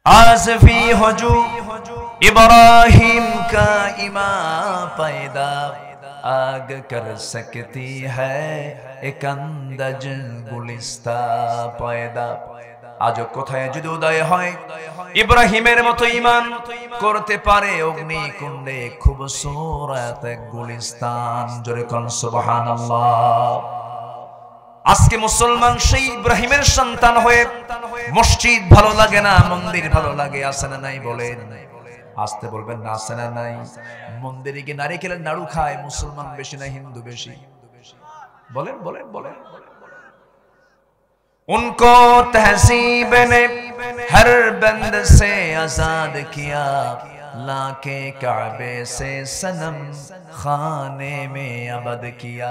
आज़फ़ी हुजू इब्राहिम का ईमान पैदा आग कर सकती है एक अंदज गुलिस्ता पैदा। आज कोথায় যদি উদয় হয় ইব্রাহিমের মতো ঈমান করতে পারে অগ্নিকুণ্ডে খুবসুরত এক গুলিস্তান। জোরে কোন সুবহানাল্লাহ। আজকে মুসলমান সেই ইব্রাহিমের সন্তান হয়ে মসজিদ ভালো লাগে না, মন্দির ভালো লাগে, আছে না নাই বলেন? আসতে বলবেন না, আছে না নাই? মন্দিরে গিয়ে নারিকেলের নাড়ু খায় মুসলমান বেশি না হিন্দু বেশি? বলেন বলেন বলেন। उनको तहसीब ने हर बंद से आजाद किया, लाके काबे से सनम खाने में आबाद किया।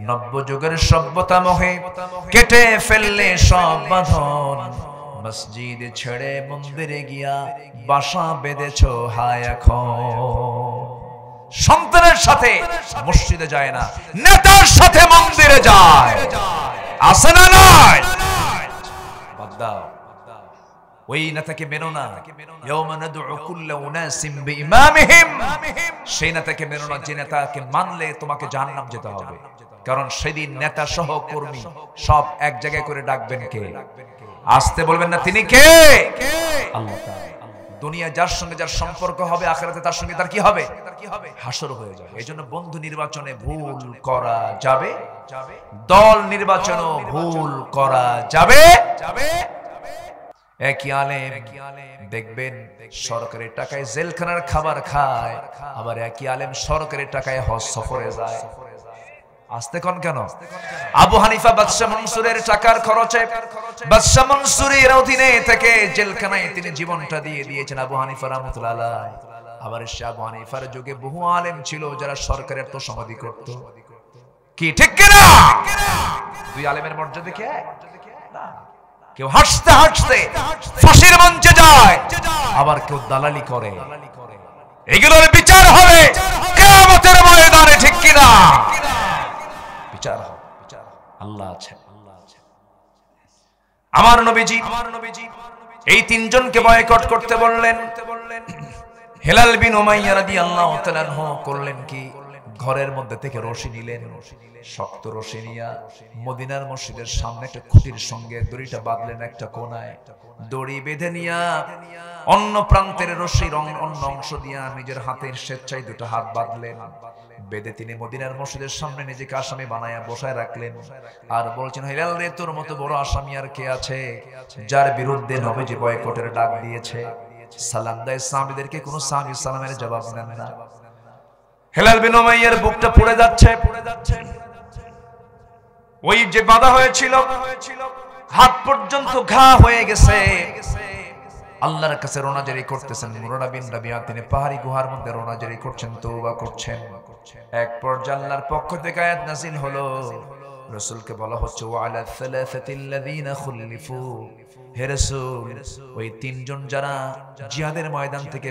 नब्बे जुगर सभ्यता मोहे केटे फेलले सब बांधन, मस्जिद छेड़े मंदिरे गिया बासा बेঁধেছো হায় এখন। সন্তানের সাথে মসজিদে যায় না, নেতার সাথে মন্দিরে যায়, আছে না নাই? ওই নেতাকে মেনো না। ইয়াওমা নাদউ কুল্লা উনাসিম বিইমামিহিম, সেই নেতাকে মেনো না যে নেতাকে মানলে তোমাকে জাহান্নাম যেতে হবে। কারণ সেদিন নেতা সহ কর্মী সব এক জায়গায় করে ডাকবেন কে? আসতে বলবেন না, তিনি কে? আল্লাহ তাআলা। দুনিয়া যার সঙ্গে যার সম্পর্ক হবে, আখিরাতে তার সঙ্গে তার কি হবে? হাসর হয়ে যাবে। এইজন্য বন্ধু নির্বাচনে ভুল করা যাবে, দল নির্বাচনও ভুল করা যাবে। একই আলেম দেখবেন সরকারি টাকায় জেলখানার খাবার খায়, আবার একই আলেম সরকারি টাকায় হজ সফরে যায়। আসতে কোন কেন? আবু হানিফা বাদশা মনসুরের টাকার খরচে বাদশা মনসুরের অধীনে থেকে জেলখানায় তিনি জীবনটা দিয়ে দিয়েছেন আবু হানিফা রাহমাতুল্লাহ আলাইহি। আবার সে আবু হানিফার যুগে বহু আলেম ছিল যারা সরকারের তো সমাধি করত। কি ঠিক কিনা? দুই আলেমের মর্যাদা কি এক? না। কেউ হাসতে হাসতে ফাঁসির মঞ্চে যায়, আবার কেউ দালালি করে। এগুলোর বিচার হবে কিয়ামতের ময়দানে, ঠিক কিনা? বিচার হবে, আল্লাহ আছে। আমার নবীজি এই তিনজনকে বয়কট করতে বললেন। হেলাল বিন উমাইয়া রাদিয়াল্লাহু তাআলা আনহু করলেন কি? ঘরের মধ্যে থেকে রশি নিলেন, শক্ত রশি নিয়া মদিনার মসজিদের সামনে একটা খুঁটির সঙ্গে দড়িটা বাঁধলেন একটা কোনায়। দড়ি বেঁধে নিয়া অন্য প্রান্তের রশির অন্য অংশ দিয়া নিজের হাতের স্বেচ্ছায় দুটো হাত বাঁধলেন। বেঁধে তিনি মদিনার মসজিদের সামনে নিজেকে আসামি বানায়া বসায় রাখলেন। আর বলছেন, হিলাল রে, তোর মতো বড় আসামি আর কে আছে যার বিরুদ্ধে নবীজি বয়কটের ডাক দিয়েছে? সালাম দেয় সাহাবীদেরকে, কোন সাহাবী সালামের জবাব দেন না। হেলাল বিন উমাইয়ার বুকটা পুড়ে যাচ্ছে। ওই যে বাঁধা হয়েছিল হাত পর্যন্ত ঘা হয়ে গেছে। আল্লাহর কাছে রোনাজারি করতেছেন। মুরারা বিন রাবিয়া তিনি পাহাড়ি গুহার মধ্যে রোনাজারি করছেন, তওবা করছেন। এক পর্যায়ে আল্লাহর পক্ষ থেকে আয়াত নাযিল হলো, রাসূলকে বলা হচ্ছে ওয়ালা সালাসাতিল্লাযিনা খুলিফু, হে রাসূল ওই তিনজন যারা জিহাদের ময়দান থেকে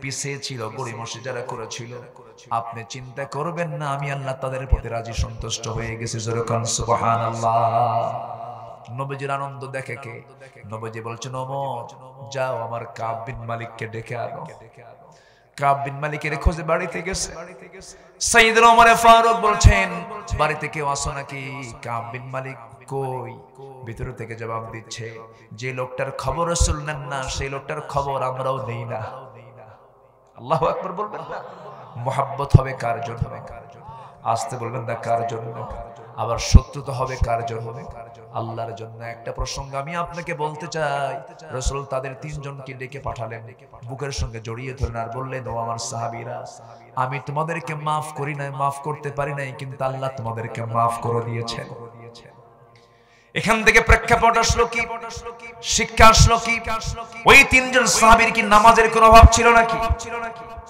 পিছিয়ে ছিল, গড়িমসি যারা করেছিল, আপনি চিন্তা করবেন না, আমি আল্লাহ তাদের প্রতি রাজি সন্তুষ্ট হয়ে গেছি। জোরে কোন সুবহানাল্লাহ। নবীজির আনন্দ দেখে কে? নবীজি বলছেন, ওমর যাও আমার কাব বিন মালিককে ডেকে আনো। কাব বিন মালিকের খোঁজে বাড়িতে গেছে। সাইয়েদনা ওমর ফারুক বলছেন, বাড়িতে কেউ আসো নাকি? কাব বিন মালিক কই? ভিতর থেকে জবাব দিচ্ছে, যে লোকটার খবর রাসূল নেন না, সেই লোকটার খবর আমরাও নেই না। আল্লাহু আকবার বলবেন না? মোহাব্বত হবে কার জন্য? আসতে বলবেন না, কার জন্য? আবার শত্রুতা হবে কার জন্য? আল্লাহর জন্য। একটা প্রসঙ্গ আমি আপনাকে বলতে চাই, রাসূল তাদের তিনজনকে ডেকে পাঠালেন, বুকের সঙ্গে জড়িয়ে ধরলেন আর বললেন, ও আমার সাহাবীরা, আমি তোমাদেরকে মাফ করি নাই, মাফ করতে পারি নাই, কিন্তু আল্লাহ তোমাদেরকে মাফ করে দিয়েছেন। এখান থেকে প্রেক্ষাপট আসলো কি? শিক্ষা আসলো কি? ওই তিনজন সাহাবীর কি নামাজের কোনো অভাব ছিল নাকি?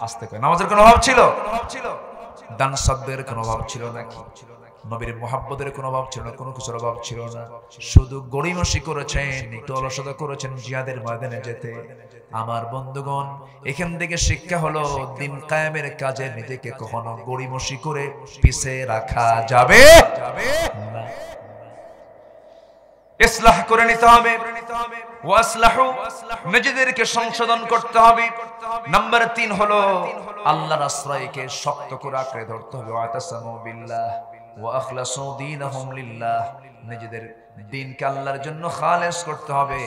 আস্তে করে, নামাজের কোনো অভাব ছিল? দান সাদদের কোনো অভাব ছিল নাকি? নবীর মুহাব্বতের কোনো অভাব ছিল না, কোনো কিছুর অভাব ছিল না। শুধু গড়িমসি করেছেন, একটু অলসতা করেছেন জিহাদের ময়দানে যেতে। আমার বন্ধুগণ, এখান থেকে শিক্ষা হলো দিন কায়েমের কাজে নিজেকে কখনো গড়িমসি করে পিছে রাখা যাবে না। ইসলাহ করে নিতে হবে, ওয়াসলাহু নিজেদেরকে সংশোধন করতে হবে। নাম্বার 3 হলো আল্লাহর আশ্রয়কে শক্ত করে আঁকড়ে ধরতে হবে। ওয়াতাসামু বিল্লাহ ওয়া আখলাসু দীনাহুম লিল্লাহ, নিজেদের দ্বীনকে আল্লাহর জন্য খালেস করতে হবে।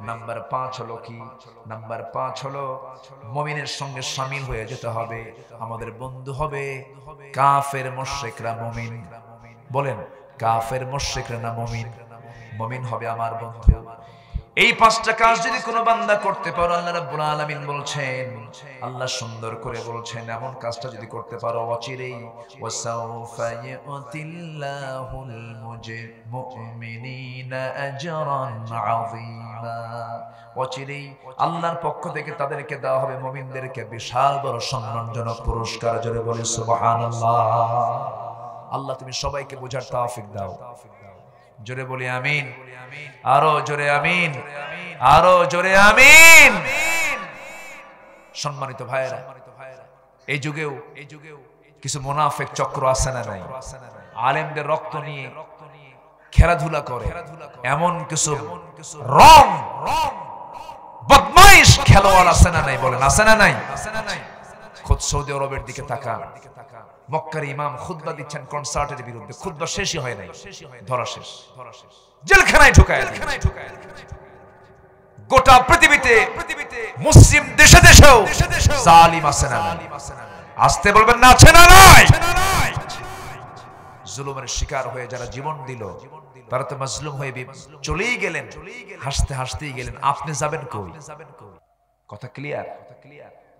নাম্বার 5 হলো কি? নাম্বার 5 হলো মুমিনের সঙ্গে শামিল হয়ে যেতে হবে। আমাদের বন্ধু হবে কাফের মুশরিকরা মুমিন। বলেন কাফের মুশরিকরা না মুমিন? মুমিন হবে আমার বন্ধু। এই 5টা কাজ যদি কোনো বান্দা করতে পারো, আল্লাহ রাব্বুল আলামিন বলছেন, আল্লাহ সুন্দর করে বলছেন, এমন কাজটা যদি করতে পারো অচিরেই ওয়াসাউফা ইউতিল্লাহুল মুমিনিনা আজরান আযীমা, অচিরেই আল্লাহর পক্ষ থেকে তাদেরকে দেওয়া হবে মুমিনদেরকে বিশাল বড় সম্মানজনক পুরস্কার। জোরে বলি সুবহানাল্লাহ। আল্লাহ তুমি সবাইকে বোঝার তৌফিক দাও। জোরে বলি আমিন, আরো জোরে আমিন, আরো জোরে আমিন। সম্মানিত ভাইয়েরা, এই যুগেও কিছু মুনাফিক চক্র আছে না নাই? আলেমদের রক্ত নিয়ে খেলাধুলা করে এমন কিছু রং বদমাইশ খেলোয়াড় আছে না নাই? বলেন আছে না নাই? খোদ সৌদি আরবের দিকে তাকান, মক্কার ইমাম খুতবা দিচ্ছেন কনসার্টের বিরুদ্ধে, খুতবা শেষই হয় নাই, ধরা শেষ, জেলখানায় ঢুকায়। গোটা পৃথিবীতে মুসলিম দেশে দেশেও জালিম আছে না নাই? আসতে বলবেন না আছে না নাই? জুলুমের শিকার হয়ে যারা জীবন দিল তারা তো মাজলুম হয়ে চলেই গেলেন, হাসতে হাসতেই গেলেন। আপনি যাবেন কই? কথা ক্লিয়ার?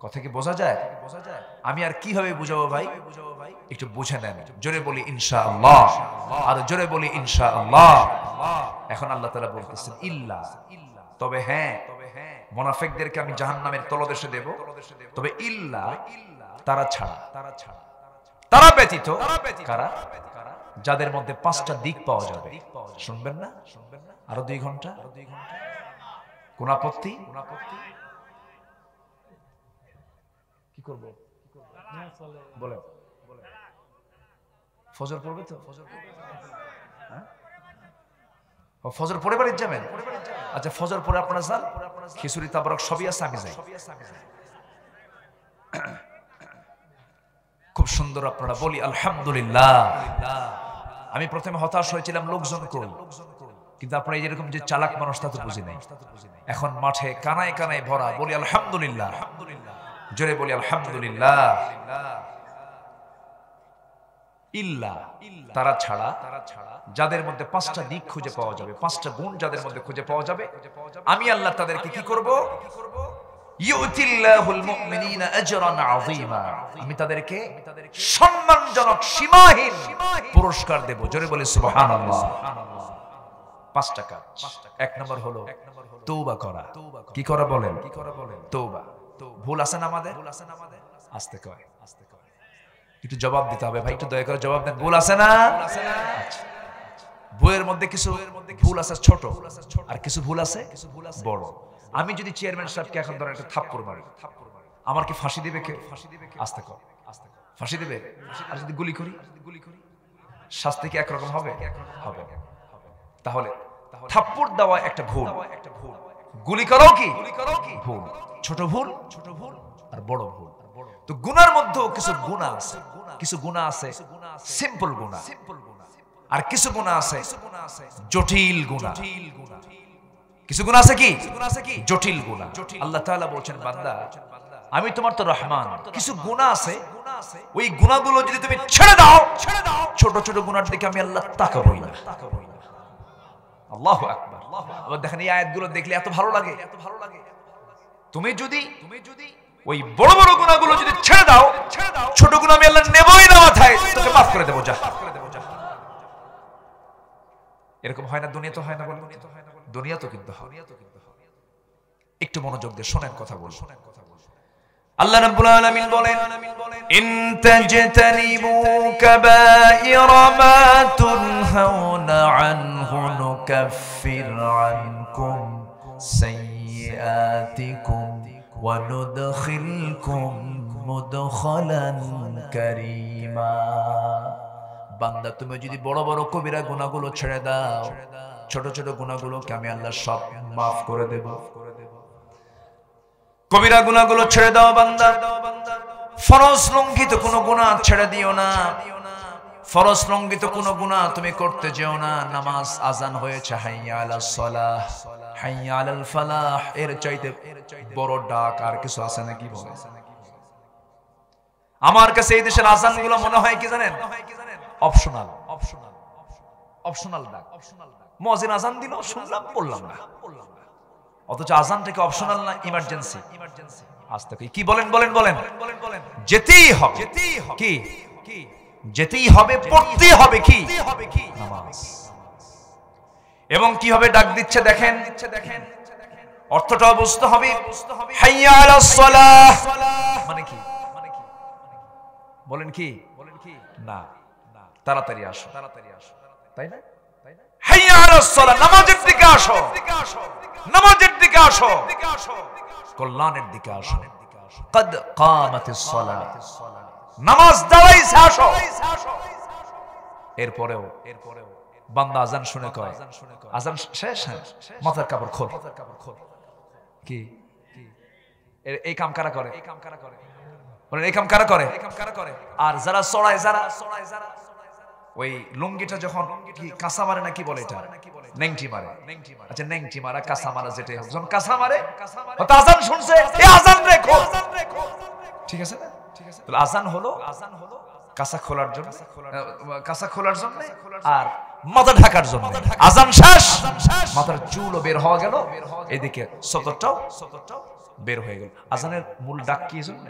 কথা কি বোঝা যায়? আমি আর কিভাবে বুঝাবো ভাই? একটু বুঝে নেন। জোরে বলি ইনশাআল্লাহ, আর জোরে বলি ইনশাআল্লাহ। এখন আল্লাহ তাআলা বলতেছেন ইল্লা, তবে হ্যাঁ মুনাফিকদেরকে আমি জাহান্নামের তলদেশে দেব, তবে ইল্লা তারা ছাড়া, তারা ব্যতীত। কারা? যাদের মধ্যে 5টা দিক পাওয়া যাবে। শুনবেন না? আরো 2 ঘন্টা? কোন আপত্তি? কি করব? বলেন। ফজর পড়বে তো? ফজর পড়ে বাড়ি যাবেন? আচ্ছা, ফজর পরে আপনারা যান, খিচুড়ি তাবারক সবই আছে, আমি যাই। খুব সুন্দর আপনারা বলি আলহামদুলিল্লাহ। আমি প্রথমে হতাশ হয়েছিলাম লোকজন কই, কিন্তু আপনারা যেরকম যে চালাক মানুষ তা তো বুঝি নাই। এখন মাঠে কানায় কানায় ভরা, বলি আলহামদুলিল্লাহ, জোরে বলি আলহামদুলিল্লাহ। ইল্লা তারা ছাড়া, যাদের মধ্যে 5টা দিক খুঁজে পাওয়া যাবে, 5টা গুণ যাদের মধ্যে খুঁজে পাওয়া যাবে, আমি আল্লাহ তাদেরকে কি করব? ইউতিল্লাহুল মুমিনিনা আজরান আযীমা, আমি তাদেরকে সম্মানজনক সীমাহীন পুরস্কার দেব। জোরে বলি সুবহানাল্লাহ। 5টা কাজ। 1 নম্বর হলো তওবা করা। কি করা বলেন? তওবা। ভুল আছে না আমাদের? আস্তে কয়, একটু জবাব দিতে হবে ভাই, একটু দয়া করে জবাব দেন। ভুল আছে না? বইয়ের মধ্যে কিছু ভুল আছে ছোট, আর কিছু ভুল আছে বড়। আমি যদি চেয়ারম্যান সাহেবকে এখন ধরেন একটা থাপ্পড় মারি, আমার কি ফাঁসি দিবে কেউ? আস্তে কর, ফাঁসি দিবে? আর যদি গুলি করি, শাস্তি কি একরকম হবে? হবে। তাহলে থাপ্পড় দেওয়া একটা ভুল, গুলি করাও কি ভুল? ছোট ভুল আর বড় ভুল। তো গুনার মধ্যেও কিছু গুনাহ আছে, কিছু গুনাহ আছে সিম্পল গুনাহ, আর কিছু গুনাহ আছে জটিল গুনাহ। কিছু গুনাহ আছে কি জটিল গুনাহ। আল্লাহ তাআলা বলছেন, বান্দা আমি তোমার তো রহমান, কিছু গুনাহ আছে, ওই গুনাহগুলো যদি তুমি ছেড়ে দাও, ছোট ছোট গুনার দিকে আমি আল্লাহ তাকাবই না। আল্লাহু আকবার। আবার দেখেন এই আয়াতগুলো দেখলে এত ভালো লাগে, তুমি যদি ওই বড় বড় গুনাহগুলো যদি ছেড়ে দাও, ছোট গুনাহ আমি আল্লাহ নেবই না মাথায়, তোকে মাফ করে দেব, যা। এরকম হয় না? দুনিয়া তো হয় না বলেন? দুনিয়া তো কিন্তু হয়। একটু মনোযোগ দিয়ে শোনেন, কথা বল। আল্লাহ রাব্বুল আলামিন বলেন, ইন তাজতানিবু কাবাইরা মা তুনহাউনা আনহু নুকাফির আনকুম সাইয়্যাতিকুম ওয়া নুদখিলকুম মুদখালান কারীমা। বান্দা তুমি যদি বড় বড় কবিরা গুনাহগুলো ছেড়ে দাও, ছোট ছোট গুনাহগুলোকে আমি আল্লাহ সব মাফ করে দেব। কবিরা গুনাহগুলো ছেড়ে দাও বান্দা, ফরজ লঙ্ঘিত কোনো গুনাহ ছেড়ে দিও না, ফরজ লঙ্ঘিত কোনো গুনাহ তুমি করতে যেও না। নামাজ আজান হয়েছে, হাইয়া আলাস সালাহ হাইয়া আলাল ফালাহ, এর চাইতে বড় ডাক আর কিছু আছে নাকি বলে? আমার কাছে এই দেশের আজানগুলো মনে হয় কি জানেন, অপশনাল, অপশনাল, অপশনাল ডাক। মুয়াজ্জিন আজান দিল, শুনলাম, বললাম না, অথচ আজানটাকে অপশনাল না, ইমার্জেন্সি। আজ থেকে কি বলেন বলেন বলেন, যেতেই হবে, কি যেতেই হবে, পড়তেই হবে কি নামাজ। এবং কিভাবে ডাক দিচ্ছে দেখেন, অর্থটাও বুঝতে হবে। হাইয়া আলাস সালাহ মানে কি? বলেন কি? না, তাড়াতাড়ি আসো, তাড়াতাড়ি আসো, তাই না? হাইয়া আলাস সালাহ, নামাজের দিকে আসো, নামাজের দিকে আসো, কল্যাণের দিকে আসো। কদ কামাতিস সালাহ, নামাজ দাঁড়াইছে, আসো। এরপরেও বান্দা আজান শুনে কয়, আজান শেষ, মাথার কাপড় খোল। কি এই কাম কারা করে? বলেন এই কাম কারা করে? আর যারা চড়ায়, যারা ওই লুঙ্গিটা যখন কি কাঁচা মারে না, কি বলে এটা? নেংটি মারে। আচ্ছা, নেংটি মারা, কাঁচা মারা, যেটা যখন কাঁচা মারে, আজান শুনছে, এই আজান রেখো, ঠিক আছে না? তাহলে আজান হলো কাঁচা খোলার জন্য, কাঁচা খোলার জন্য আর মাথা ঢাকার জন্য। আজান শেষ, মাথার চুলও বের হওয়া গেল, এদিকে সতরটাও বের হয়ে গেল। আজানের মূল ডাক কি জন্য?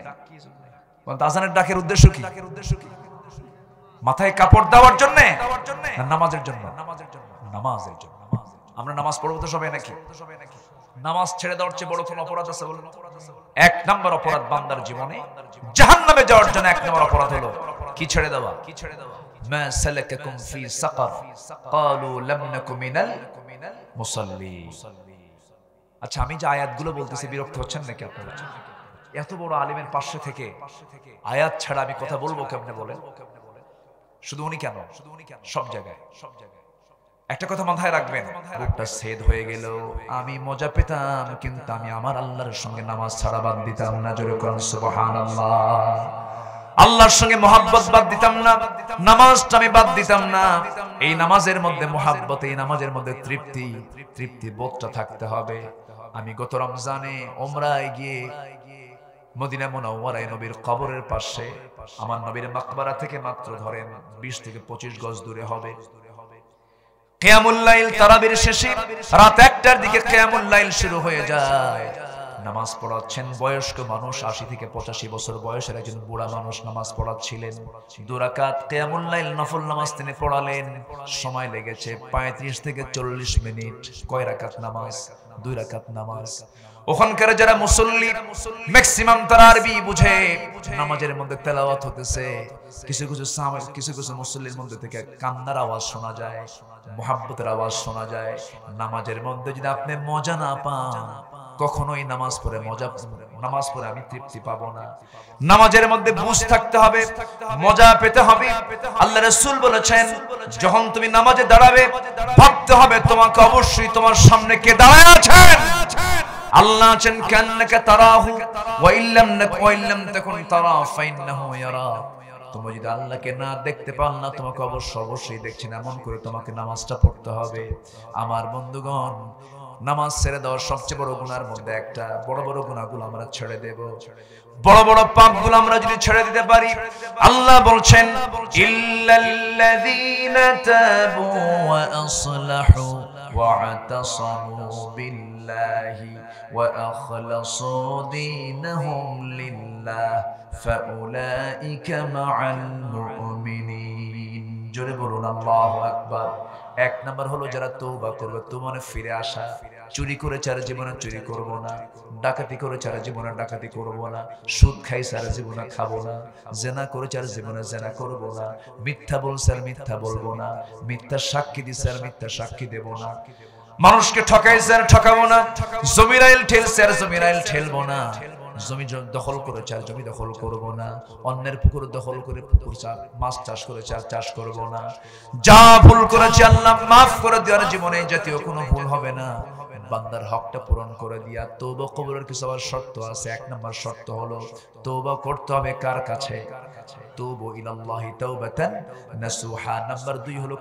আজানের ডাকের উদ্দেশ্য কি? মাথায় কাপড় দেওয়ার জন্য, নামাজের জন্য? নামাজের জন্য। আমরা নামাজ পড়বো তো সবাই নাকি? নামাজ ছেড়ে দেওয়ার চেয়ে বড় কোন অপরাধ আছে বলুন? এক নম্বর অপরাধ বান্দার জীবনে জাহান্নামে যাওয়ার জন্য এক নম্বর অপরাধ হলো কি ছেড়ে দেওয়া? মা সালাকাকুম ফি সাকার ক্বালু লাম নাকু মিনাল মুসাল্লিন। আচ্ছা, আমি যে আয়াতগুলো বলতেছি বিরক্ত হচ্ছেন নাকি আপনারা? এত বড় আলিমের পাশে থেকে আয়াত ছাড়া আমি কথা বলবো কেমনে বলেন? শুধু উনি কেন, সব জায়গায় একটা কথা মাথায় রাখবেন, বুকটা ছেদ হয়ে গেল, আমি মজা পেতাম, কিন্তু আমি আমার আল্লাহর সঙ্গে নামাজ ছাড়া বাদ দিতাম না। জোরে করুন সুবহানাল্লাহ। আল্লাহর সঙ্গে মহাব্বত বাদ দিতাম না, নামাজটা আমি বাদ দিতাম না। এই নামাজের মধ্যে মহাব্বত, এই নামাজের মধ্যে তৃপ্তি বোধটা থাকতে হবে। আমি গত রমজানে ওমরায় গিয়ে মদিনা মুনাওয়ারায় নবীর কবরের পাশে, আমার নবীর মাকবারা থেকে মাত্র ধরেন 20 থেকে 25 গজ দূরে হবে, কিয়ামুল লাইল তারাবির শেষে রাত 1টার দিকে কিয়ামুল লাইল শুরু হয়ে যায়। নামাজ পড়াচ্ছেন বয়স্ক মানুষ, 80 থেকে 85 বছর বয়সের একজন বুড়া মানুষ নামাজ পড়াচ্ছিলেন। 2 রাকাত কিয়ামুল লাইল নফল নামাজ তিনি পড়ালেন। সময় লেগেছে 35 থেকে 40 মিনিট। কয় রাকাত নামাজ? 2 রাকাত নামাজ। ওখানকার যারা মুসল্লি ম্যাক্সিমাম তারা আরবি বুঝে, নামাজের মধ্যে তেলাওয়াত হতেছে, কিছু কিছু মুসল্লির মধ্যে থেকে কান্নার আওয়াজ শোনা যায়, মুহাব্বতের আওয়াজ শোনা যায়। নামাজের মধ্যে যদি আপনি মজা না পান, কখনোই নামাজ পড়ে আমি তৃপ্তি পাবো না। নামাজের মধ্যে বুঝ থাকতে হবে, মজা পেতে হবে। আল্লাহ রাসূল বলেছেন, যখন তুমি নামাজে দাঁড়াবে ভাবতে হবে তোমাকে অবশ্যই তোমার সামনে কে দাঁড়ায় আছেন। আল্লাহ আছেন, কান্নাকা তারাহু ওয়া ইল্লাম তাকুন তারা ফাইন্নাহু ইয়ারা। তুমি যদি আল্লাহকে না দেখতে পাও না, তোমাকে অবশ্যই দেখছেন, এমন করে তোমাকে নামাজটা পড়তে হবে। আমার বন্ধুগণ, নামাজ ছেড়ে দেওয়ার সবচেয়ে বড় গুনার মধ্যে একটা, বড় বড় গুনাহগুলো আমরা ছেড়ে দেব। বড় বড় পাপগুলো আমরা যদি ছেড়ে দিতে পারি, আল্লাহ বলছেন, ইল্লাল্লাযীনা তাবু ওয়া আসলাহু ওয়া আতাসামু বিল্লাহি ওয়া আখলাসু দীনাহুম লিল্লাহ ফাউলাইকা মা'আল মুমিনিন। জোরে বলুন আল্লাহু আকবার। এক নাম্বার হলো যারা তওবা করবে, তোমার ফিরে আসা। চুরি করে চার জীবনে চুরি করব না, ডাকাতি করে চার জীবনে ডাকাতি করব না, সুদ খাই চার জীবনে খাবো না, জেনা করে চার জীবনে জেনা করব না, মিথ্যা বলছে আর মিথ্যা বলবো না, মিথ্যা সাক্ষী দিছে আর মিথ্যা সাক্ষী দেব না, মানুষকে ঠকাইছে আর ঠকাবো না, জমিরাইল ঠেলছে আর জমিরাইল ঠেলবো না। জমি দখল করেছে আর জমি দখল করব না, অন্যের পুকুর দখল করে পুকুর মাছ চাষ করেছে আর চাষ করব না, যা ভুল করেছে আল্লাহ মাফ করে দেওয়ার জীবনে জাতীয় কোনো ভুল হবে না। বান্দার হকটা পূরণ করে দিয়া তওবা কবুলের কিছু আবার শর্ত আছে। এক নম্বর শর্ত হলো তওবা করতে হবে কার কাছে? তুবু ইলাল্লাহি তাওবাতান নাসুহা। নাম্বার 2 হলো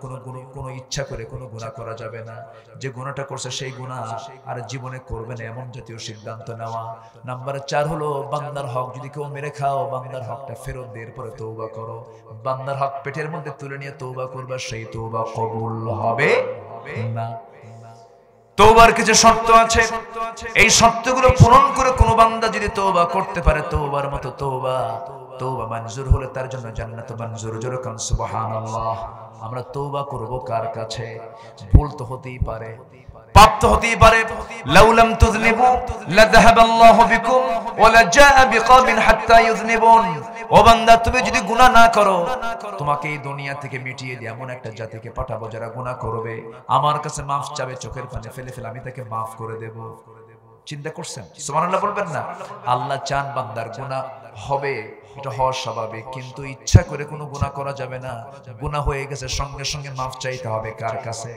কোনো ইচ্ছা করে কোনো গুনাহ করা যাবে না, যে গুনাহটা করছে সেই গুনাহ আর জীবনে করবে না এমন জাতীয় সিদ্ধান্ত নেওয়া। নাম্বার 4 হলো বান্দার হক যদি কেউ মেরে খাও বান্দার হকটা ফেরত দিয়ে পরে তওবা করো। বান্দার হক পেটের মধ্যে তুলে নিয়ে তওবা করবা, সেই তওবা কবুল হবে না। তওবার কিছু শর্ত আছে, এই শর্তগুলো পূরণ করে কোন বান্দা যদি তওবা করতে পারে তওবার মতো তওবা মঞ্জুর হলে তার জন্য জান্নাত মঞ্জুর। জোরে কান সুবহানাল্লাহ। আমরা তওবা করব কার কাছে? ভুল তো হতেই পারে, পাপ তো হতেই পারে। লাউলাম তুযনিবু লাযাহাবাল্লাহু বিকুম ওয়া লাজাআ বিকওমিন হাত্তা ইউযনিবুন। ও বান্দা তুমি যদি গুনাহ না করো তোমাকে এই দুনিয়া থেকে মিটিয়ে দিয়ে এমন একটা জাতিকে পাঠাবো যারা গুনাহ করবে, আমার কাছে মাফ চাবে, চোখের পানি ফেলে ফেলে আমি তাকে মাফ করে দেব। চিন্তা করছেন? সুবহানাল্লাহ বলবেন না? আল্লাহ চান বান্দার গুনাহ হবে, এটা হওয়া স্বাভাবিক, কিন্তু ইচ্ছা করে কোনো গুনাহ করা যাবে না। গুনাহ হয়ে গেছে সঙ্গে সঙ্গে মাফ চাইতে হবে কার কাছে?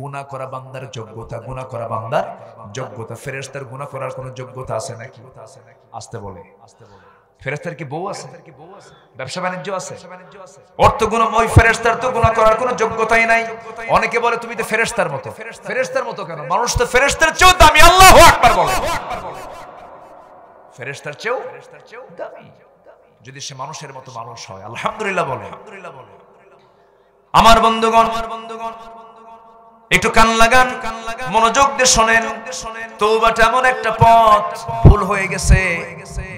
গুনাহ করা বান্দার যোগ্যতা, গুনাহ করা বান্দার যোগ্যতা। ফেরেশতার গুনাহ করার কোনো যোগ্যতা আছে নাকি? আসতে বলে ফেরেশতার কি বউ আছে? ব্যবসা বাণিজ্য আছে? অর্থ গুণ ওই ফেরেশতার তো গুনাহ করার কোনো যোগ্যতাই নাই। অনেকে বলে তুমি তো ফেরেশতার মতো। ফেরেশতার মতো কেন? মানুষ তো ফেরেশতার চেয়েও দামি। আল্লাহু আকবার বলে। ফেরেশতার চেয়েও দামি যদি সে মানুষের মতো মানুষ হয়। আলহামদুলিল্লাহ বলে। আমার বন্ধুগণ একটু কান লাগান, মনোযোগ দিয়ে শোনেন। তওবাটা এমন একটা পথ, ভুল হয়ে গেছে,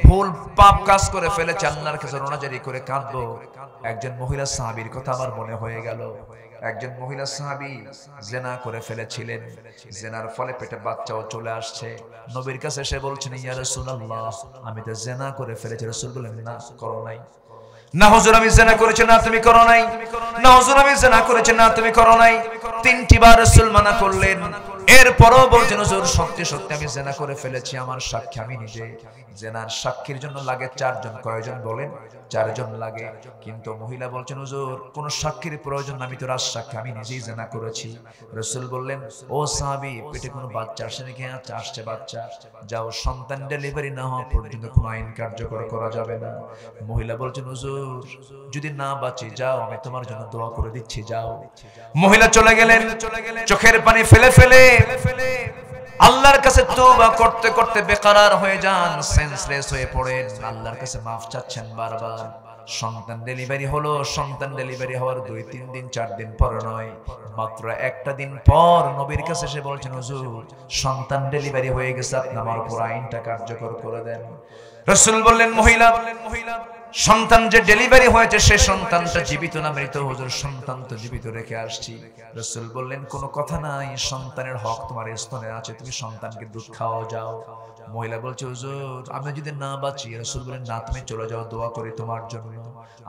ভুল পাপ কাজ করে ফেলেছে, আল্লাহর কাছে রোনাজারি করে কাঁদবো। একজন মহিলা সাহাবীর কথা আমার মনে হয়ে গেল। একজন মহিলা সাহাবী জিনা করে ফেলেছিলেন, জিনার ফলে পেটে বাচ্চাও চলে আসছে। নবীর কাছে এসে বলছেন, ইয়া রাসূলুল্লাহ আমি তো জিনা করে ফেলেছি। রাসূল বলেন, না করো নাই। না হুজুর আমি জিনা করেছি। না তুমি করো নাই। না হুজুর আমি জিনা করেছি। না তুমি করো নাই। তিনটি বার রাসূল মানা করলেন। এরপরও বলছেন, হুজুর সত্যি সত্যি আমি জিনা করে ফেলেছি, আমার সাক্ষী আমি নিজে। জিনার সাক্ষীর জন্য লাগে 4 জন। কয়জন বলেন? 4 জন লাগে। কিন্তু মহিলা বলছেন, হুজুর কোনো সাক্ষীর প্রয়োজন, আমি তো রাজসাক্ষী, আমি নিজেই জিনা করেছি। রাসূল বললেন, ও সাহাবী পেটে কোনো বাচ্চা আসে নাকি? আসছে বাচ্চা। যাও, সন্তান ডেলিভারি না হওয়া পর্যন্ত কোনো আইন কার্যকর করা যাবে না। মহিলা বলছেন, হুজুর যদি না বাঁচি যাও, আমি তোমার জন্য দোয়া করে দিচ্ছি, যাও। মহিলা চলে গেলেন, চোখের পানি ফেলে ফেলে আল্লাহর কাছে তওবা করতে করতে বেকরার হয়ে যান, সেন্সলেস হয়ে পড়েন, আল্লাহর কাছে মাফ চাচ্ছেন বারবার। সন্তান ডেলিভারি হলো। সন্তান ডেলিভারি হওয়ার 2-3 দিন 4 দিন পর নয়, মাত্র একটা দিন পর নবীর কাছে এসে বলছেন, হুজুর সন্তান ডেলিভারি হয়ে গেছে, আপনি আমার উপর আইনটা কার্যকর করে দেন। রাসূল বললেন, মহিলা সন্তান যে ডেলিভারি হয়েছে সে সন্তানটা জীবিত না মৃত? হুজুর সন্তান তো জীবিত রেখে আসছি। রাসূল বললেন, কোনো কথা নাই, সন্তানের হক তোমার স্তনে আছে, তুমি সন্তানকে দুধ খাওয়াও, যাও। মহিলা বলছে, হুজুর আমি যদি না বাঁচি? রাসূল বলেন, না তুমি চলে যাও, দোয়া করি তোমার জন্য।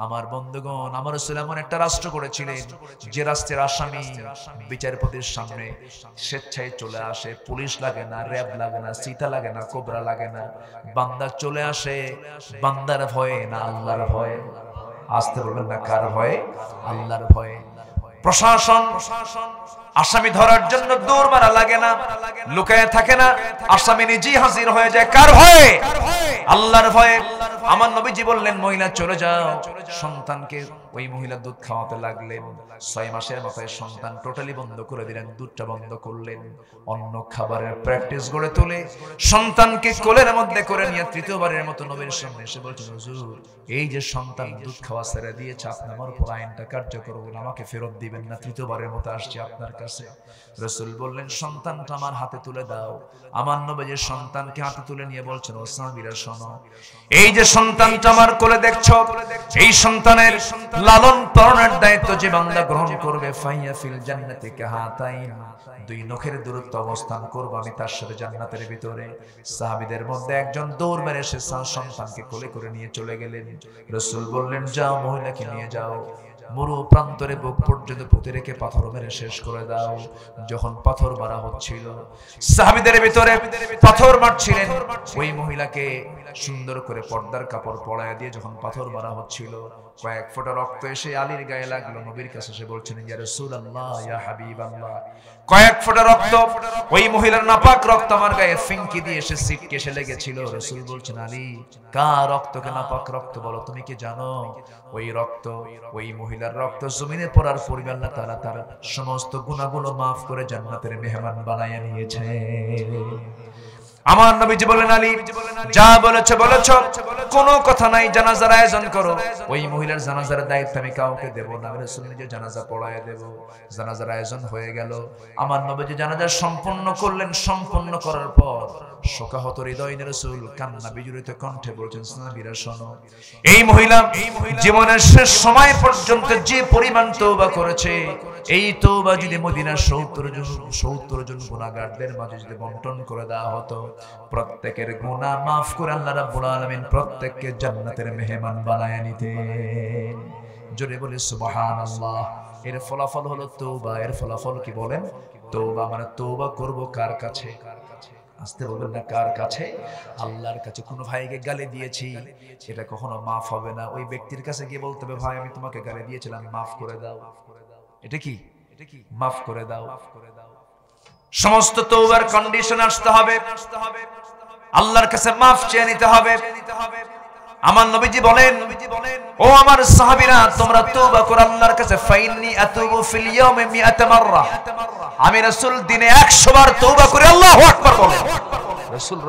আমার বন্ধুগণ, আমার রাসূল এমন একটা রাষ্ট্র করেছিলেন যে রাষ্ট্রের আসামি বিচারপতির সামনে স্বেচ্ছায় চলে আসে, পুলিশ লাগে না, র‍্যাব লাগে না, সিতা লাগে না, কোবরা লাগে না, বান্দা চলে আসে বান্দার ভয়ে না আল্লাহর ভয়ে। আসতে বলবেন না কার ভয়ে? আল্লাহর ভয়ে। প্রশাসন আসামি ধরার জন্য দৌড় মারা লাগে না, লুকায় থাকে না, আসামি নিজেই হাজির হয়ে যায়। কার ভয়ে? আল্লাহর ভয়ে। আমার নবীজি বললেন, মহিলা চলে যাও। সন্তানকে ওই মহিলা দুধ খাওয়াতে লাগলেন। 6 মাসের মাথায় সন্তান টোটালি বন্ধ করে দিলেন, দুধটা বন্ধ করলেন। অন্য খাবারের প্র্যাকটিস গড়ে তুলে সন্তানকে কোলের মধ্যে করে নিয়ে তৃতীয়বারের মতো নবীর সামনে এসে বলছেন, হুজুর এই যে সন্তান দুধ খাওয়া ছেড়ে দিয়েছে, আপনি আমার উপর আইনটা কার্যকর করুন, আমাকে ফেরত দিবেন না, তৃতীয়বারের মতো আসছে আপনার কাছে। রাসূল বললেন, সন্তানটা আমার হাতে তুলে দাও। আমার নবী সন্তানকে হাতে তুলে নিয়ে বলছেন, ও সাহাবীরা শোনো, এই যে সন্তানটা আমার কোলে দেখছো, এই সন্তানের লালন পালনের দায়িত্ব যে বান্দা গ্রহণ করবে, ফাইয়া ফিল জান্নাতি কাহাতাইন, 2 নখের দূরত্ব অবস্থান করব আমি তার সাথে জান্নাতের ভিতরে। সাহাবীদের মধ্যে একজন দৌড় মেরে এসে সন্তানকে কোলে করে নিয়ে চলে গেলেন। রাসূল বললেন, যাও মহিলাকে নিয়ে যাও। মরু প্রান্তরে বুক পর্যন্ত পুঁতে রেখে পাথর মেরে শেষ করে দাও। যখন পাথর মারা হচ্ছিল, সাহাবীদের ভিতরে পাথর মারছিলেন, ওই মহিলাকে সুন্দর করে পর্দার কাপড় পরায় দিয়ে যখন পাথর মারা হচ্ছিল, কয়েক ফোঁটা রক্ত এসে আলীর গায়ে লাগলো। নবীর কাছে এসে বলছেন, ইয়া রাসূলুল্লাহ, ইয়া হাবিবাল্লাহ, কয়েক ফোঁটা রক্ত, ওই মহিলার নাপাক রক্ত আমার গায়ে ফিঙ্কি দিয়ে এসে ছিটকে এসে লেগেছিল। রাসূল বলছেন, আলী, কার রক্তকে নাপাক রক্ত বলো? তুমি কি জানো ওই রক্ত, ওই মহিলার রক্ত জমিনে পড়ার পরিমাণ আল্লাহ তাআলা তার সমস্ত গুনাহগুলো মাফ করে জান্নাতের মেহমান বানায় নিয়েছে। আমার নবীজি বলেন, আলী, যা বলেছো বলেছো, কোনো কথা নাই, জানাজার আয়োজন করো। ওই মহিলার জানাজার দায়িত্ব আমি কাউকে দেব না, আমি রাসূল নিজে জানাজা পড়ায় দেব। জানাজার আয়োজন হয়ে গেল। আমার নবীজি জানাজা সম্পন্ন করলেন। সম্পন্ন করার পর শোকাহত হৃদয় নিয়ে রাসূল কান্না বিজড়িত কণ্ঠে বলছেন, সাহাবীরা শোনো, এই মহিলা জীবনের শেষ সময় পর্যন্ত যে পরিমাণ তওবা করেছে, এই তওবা যদি মদিনার ৭০ জন গুনাহগারদের মাঝে যদি বন্টন করে দেওয়া হতো, প্রত্যেকের গুনাহ মাফ করে আল্লাহ রাব্বুল আলামিন প্রত্যেককে জান্নাতের মেহমান বানায় নিতেন। জোরে বলে সুবহানাল্লাহ। এর ফলাফল হলো তওবা। এর ফলাফল কি বলেন? তওবা মানে তওবা করব কার কাছে? আসতে বলবেন না, কার কাছে? আল্লাহর কাছে। কোন ভাইকে গালি দিয়েছি, এটা কখনো মাফ হবে না। ওই ব্যক্তির কাছে গিয়ে বলতে হবে, ভাই আমি তোমাকে গালি দিয়েছিলাম, মাফ করে দাও। এটা কি? মাফ করে দাও। সমস্ত তওবার কন্ডিশন আসতে হবে, আল্লাহর কাছে মাফ চেয়ে নিতে হবে। আমার নবীজি বলেন, ও আমার সাহাবীরা, তোমরা তওবা করো আল্লাহর কাছে। ফাইন্নী আতুবু ফিল ইয়াউমি মিআত মাররা, আমি রাসূল দিনে 100 বার তওবা করি। আল্লাহু আকবার বলেন। রাসূল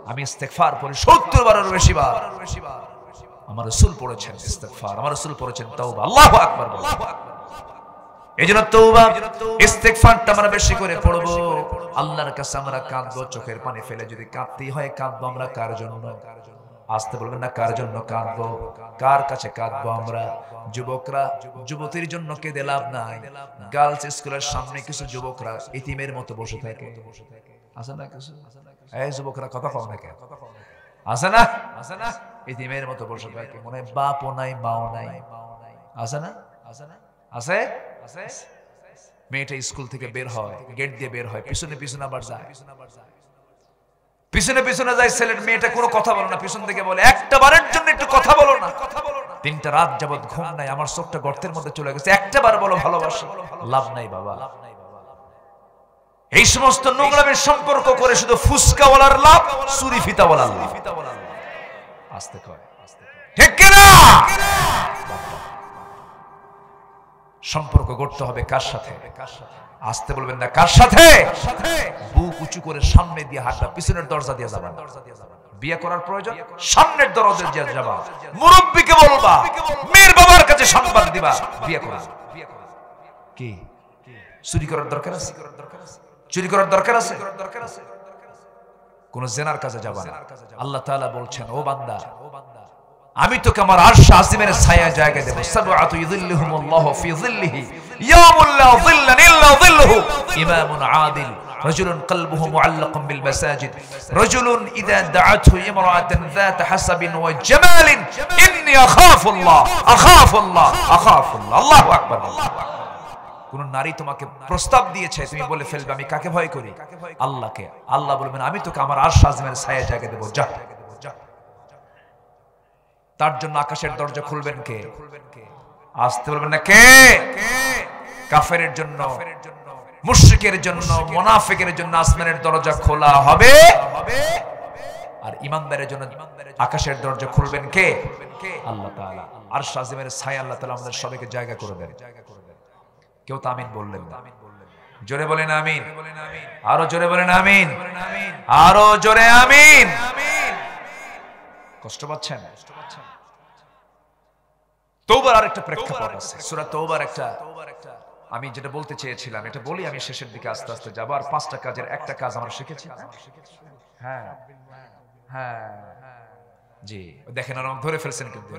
আমি ইস্তেগফার পড়ি 70 বারের বেশি বার। আমার রাসূল পড়েছেন ইস্তেগফার, আমার রাসূল পড়েছেন তওবা। আল্লাহু আকবার বলেন। এইজন্য তওবা ইস্তেগফারটা আমরা বেশি করে পড়ব। আল্লাহর কাছে আমরা কাঁদবো, চোখের পানি ফেলে যদি কাঁদতেই হয় কাঁদবো। আমরা কার জন্য? আসতে বলবেন না, কার জন্য কাঁদবো? কার কাছে কাঁদবো আমরা? যুবকরা যুবতীর জন্য কেঁদে লাভ নাই। গার্লস স্কুলের সামনে কিছু যুবকরা ইতিমের মতো বসে থাকে, আছে না কিছু? এই যুবকরা কথা কও না কেন? আছে না? ইতিমের মতো বসে থাকে, মনে হয় বাপও নাই মাও নাই। আছে না? আছে? মেয়েটা স্কুল থেকে বের হয়, গেট দিয়ে বের হয়, পিছনে পিছনে আবার যায়, পিছনে পিছনে যায় ছেলের। মেয়েটা কোনো কথা বলে না, পিছন থেকে বলে, একটা বারের জন্য একটু কথা বলো না। 3টা রাত যাবত ঘুম নাই, আমার চোখটা গর্তের মধ্যে চলে গেছে, একটা বার বলো ভালোবাসি। লাভ নাই বাবা। এই সমস্ত নোংরামের সম্পর্ক করে শুধু ফুসকাওয়ালার লাভ, চুরি ফিতাওয়ালার লাভ। আস্তে কয়, ঠিক কিনা? সম্পর্ক গড়তে হবে কার সাথে? আসতে বলবেন না, কার সাথে? বুক উঁচু করে সামনে দিয়ে হাঁটবা, পিছনের দরজা দিয়ে যাবা। বিয়ে করার প্রয়োজন, সামনের দরজা দিয়ে যাবা। মুরব্বিকে বলবা, মেয়ের বাবার কাছে সংবাদ দিবা, বিয়ে করা। কি চুরি করার দরকার আছে? চুরি করার দরকার আছে? কোন জেনার কাছে যাবা না। আল্লাহ তাআলা বলছেন, ও বান্দা, আমি তোকে আমার আরশ আজিমের ছায়া জায়গা দেব। সাবআতু ইযিল্লুহুমুল্লাহু ফি যিল্লিহি ইয়াউমুল লা যিল্লা ইল্লা যিল্লুহু, ইমামুন আদিল, রাজুলুন কলবুহু মুআল্লাকুন বিল মাসাজিদ, রাজুলুন ইযা দাআতহু ইমরাআতুন যাত হাসাবিন ওয়া জামালিন, ইন্নী আখাফুল্লাহ আখাফুল্লাহ আখাফুল্লাহ। আল্লাহু আকবার। কোন নারী তোমাকে প্রস্তাব দিয়েছে, তুমি বলে ফেলবে আমি কাকে ভয় করি? আল্লাহকে। আল্লাহ বলবেন, আমি তোকে আমার আরশ আজিমের ছায়া জায়গা দেব, যা। তার জন্য আকাশের দরজা খুলবেন কে? আসতে বলবেন না, কে? কাফেরের জন্য, মুশরিকের জন্য, মুনাফিকের জন্য আসমানের দরজা খোলা হবে, আর ঈমানদারের জন্য আকাশের দরজা খুলবেন কে? আল্লাহ তাআলা। আরশ আজিমের ছায়া আল্লাহ তাআলা আমাদের সবাইকে জায়গা করে দেন। কেউ তো আমিন বললেন না। জোরে বলেন আমিন। আরো জোরে বলেন আমিন। আরো জোরে আমিন। কষ্ট পাচ্ছেন? তওবার আরেকটা প্রেক্ষাপট আছে। সূরা তওবার একটা, আমি যেটা বলতে চেয়েছিলাম এটা বলি, আমি শেষের দিকে আস্তে আস্তে যাব। আর 5টা কাজের একটা কাজ আমরা শিখেছি। হ্যাঁ হ্যাঁ জি, দেখেন আর ধরে ফেলছেন, কিন্তু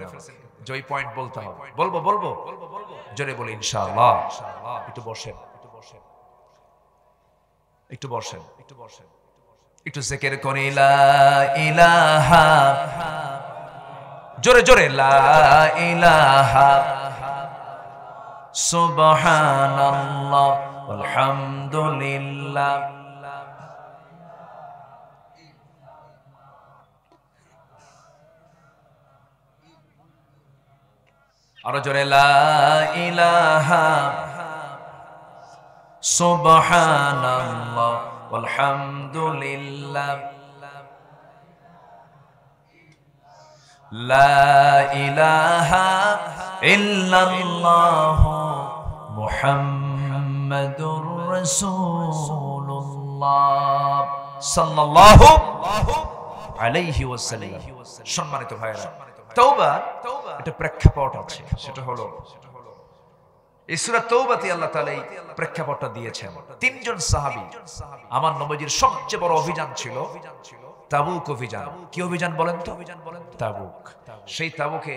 জয় পয়েন্ট বলতে হবে। বলবো জোরে বলি ইনশাআল্লাহ। একটু বসেন, একটু জিকির করি, লা ইলাহা, জোরে জোরে, লা ইলাহা সুবহানাল্লাহ আলহামদুলিল্লাহ। আরো জোরে লা ইলাহা সুবহানাল্লাহ আলহামদুলিল্লাহ লা ইলাহা ইল্লাল্লাহ মুহাম্মাদুর রাসূলুল্লাহ সাল্লাল্লাহু আলাইহি ওয়াসাল্লাম। সম্মানিত ভাইরা, তওবা এটা প্রেক্ষাপট আছে, সেটা হলো এই সূরা তওবাতে আল্লাহ তাআলা এই প্রেক্ষাপটটা দিয়েছেন। তিনজন সাহাবী, আমার নবীজির সবচেয়ে বড় অভিযান ছিল তাবুক অভিযান। কি অভিযান বলেন তো? তাবুক। সেই তাবুকে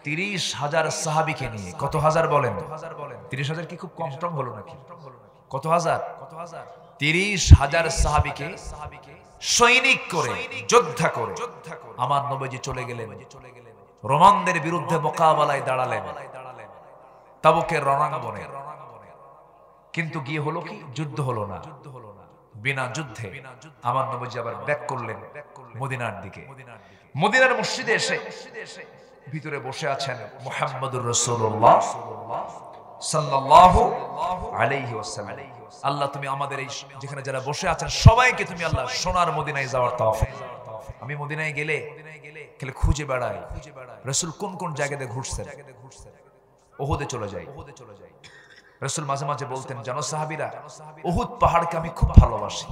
৩০,০০০ সাহাবীকে নিয়ে, কত হাজার বলেন? ৩০,০০০ কি খুব কম টম হলো নাকি? কত হাজার? ৩০,০০০ সাহাবীকে সৈনিক করে, যোদ্ধা করে আমার নবীজি চলে গেলেন, রোমানদের বিরুদ্ধে মোকাবেলায় দাঁড়ালেন তাবুকের রণাঙ্গনে। কিন্তু গিয়ে হলো কি? যুদ্ধ হলো না। বিনা যুদ্ধে আমার নবীজি আবার ব্যাক করলেন মদিনার দিকে। মদিনার মসজিদে এসে ভিতরে বসে আছেন মুহাম্মদুর রাসূলুল্লাহ সাল্লাল্লাহু আলাইহি ওয়াসাল্লাম। আল্লাহ তুমি আমাদের এই যেখানে যারা বসে আছেন সবাইকে তুমি আল্লাহ সোনার মদিনায় যাওয়ার তৌফিক। আমি মদিনায় গেলে খুঁজে বেড়াই রাসূল কোন কোন জায়গাতে ঘুরছেন। উহুদে চলে যাই। রাসূল মাঝে মাঝে বলতেন, জানো সাহাবীরা, উহুদ পাহাড়কে আমি খুব ভালোবাসি,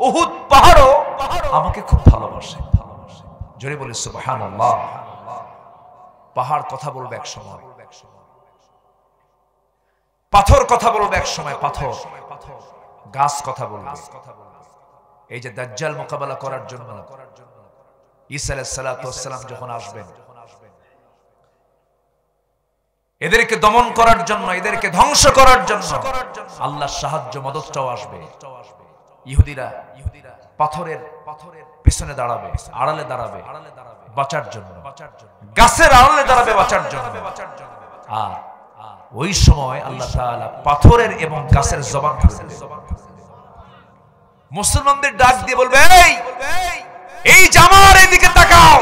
উহুদ পাহাড়ও আমাকে খুব ভালোবাসে। জোরে বলি সুবহানাল্লাহ। পাহাড় কথা বলবে এক সময়, পাথর কথা বলবে এক সময়, পাথর গাছ কথা বলবে। এই যে দাজ্জাল মোকাবেলা করার জন্য ঈসা আলাইহিস সালাতু ওয়াস সালাম যখন আসবেন, এদেরকে দমন করার জন্য, এদেরকে ধ্বংস করার জন্য আল্লাহর সাহায্য মদতটাও আসবে। ইহুদিরা পাথরের পিছনে দাঁড়াবে, আড়ালে দাঁড়াবে বাঁচার জন্য, গাছের আড়ালে দাঁড়াবে বাঁচার জন্য। আর ওই সময় আল্লাহ তাআলা পাথরের এবং গাছের জবান খুলে দেবে। মুসলমানদের ডাক দিয়ে বলবে, এই জামার এদিকে তাকাও,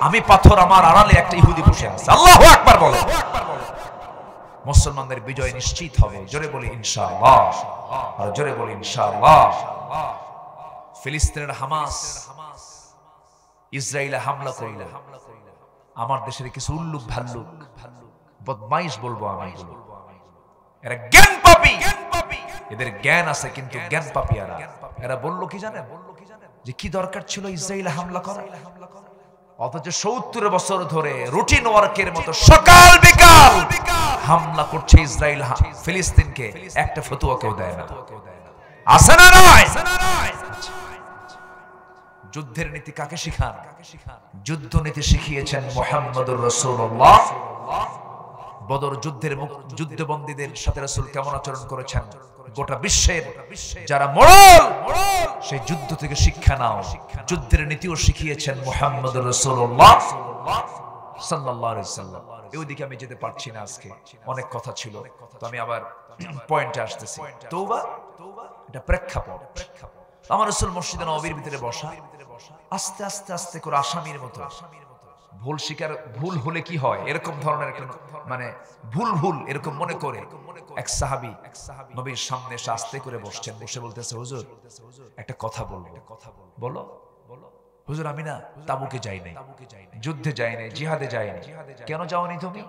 আমি পাথর, আমার আড়ালে একটা ইহুদি বসে আছে। আল্লাহু আকবার বলো। মুসলমানদের বিজয় নিশ্চিত হবে। জোরে বলি ইনশাআল্লাহ, আর জোরে বলি ইনশাআল্লাহ। ফিলিস্তিনের হামাস ইসরায়েলে হামলা করলো। আমার দেশের কিছু উল্লুক ভাল্লুক বদমাইশ বলবো আমি, এরা জ্ঞান পাপী, এদের জ্ঞান আছে কিন্তু জ্ঞান পাপীরা। এরা বললো কি জানেন, যে কি দরকার ছিল ইসরায়েলে হামলা করা, অথচ ৭০ বছর ধরে রুটিন ওয়ার্কের মতো সকাল বিকাল হামলা করছে ইসরায়েল ফিলিস্তিনকে, একটা ফতোয়া কেউ দেয় না। আছে না নয়? যুদ্ধের নীতি কাকে শিখান? যুদ্ধ নীতি শিখিয়েছেন মুহাম্মদুর রাসূলুল্লাহ। বদর যুদ্ধের যুদ্ধবন্দীদের সাথে রাসূল কেমন আচরণ করেছেন, গোটা বিশ্বের যারা মরল সেই যুদ্ধ থেকে শিক্ষা নাও। যুদ্ধের নীতিও শিখিয়েছেন মুহাম্মদুর রাসূলুল্লাহ সাল্লাল্লাহু আলাইহি ওয়াসাল্লাম। ওইদিকে আমি যেতে পারছি না, আজকে অনেক কথা ছিল, তো আমি আবার পয়েন্টে আসতেছি। তওবা এটা প্রেক্ষাপট। আমার রাসূল মসজিদে নববীর ভিতরে বসা, আস্তে আস্তে আস্তে করে আসামির মতো ভুল স্বীকার, ভুল হলে কি হয় এরকম ধরনের একটা মানে ভুল এরকম মনে করে এক সাহাবী নবীর সামনে এসে আস্তে করে বসছেন। বসে বলতেছে, হুজুর একটা কথা বলবো। বলো। হুজুর আমি না তাবুকে যাই নাই, যুদ্ধে যাই নাই, জিহাদে যাই নাই। কেন যাওনি তুমি?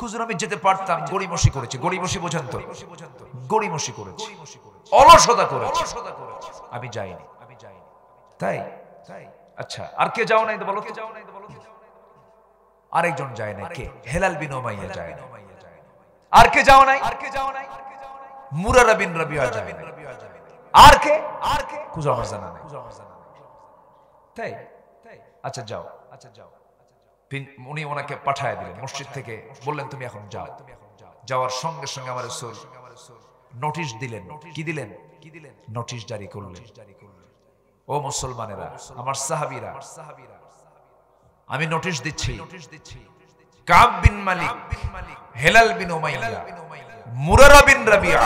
হুজুর আমি যেতে পারতাম, গড়িমসি করেছি। গড়িমসি বোঝেন তো? গড়িমসি করেছি, অলসতা করেছি, আমি যাইনি। তাই? আচ্ছা, আর কে যাও নাই বলো? আরেকজন যায় না। কে? হেলাল বিন উমাইয়া যায় না। আর কে যাও নাই? মুরারা বিন রাবিয়া যায় না। আর কে? খুঁজো, আমার জানা নাই। তাই? আচ্ছা যাও। উনি ওনাকে পাঠায় দিলেন মসজিদ থেকে, বললেন তুমি এখন যাও। যাওয়ার সঙ্গে সঙ্গে আমার রাসূল নোটিশ দিলেন। কি দিলেন? নোটিশ জারি করলেন। ও মুসলমানেরা, আমার সাহাবীরা, আমি নোটিশ দিচ্ছি, কাব বিন মালিক হেলাল বিন উমাইয়া, মুরারা বিন রাবিয়া,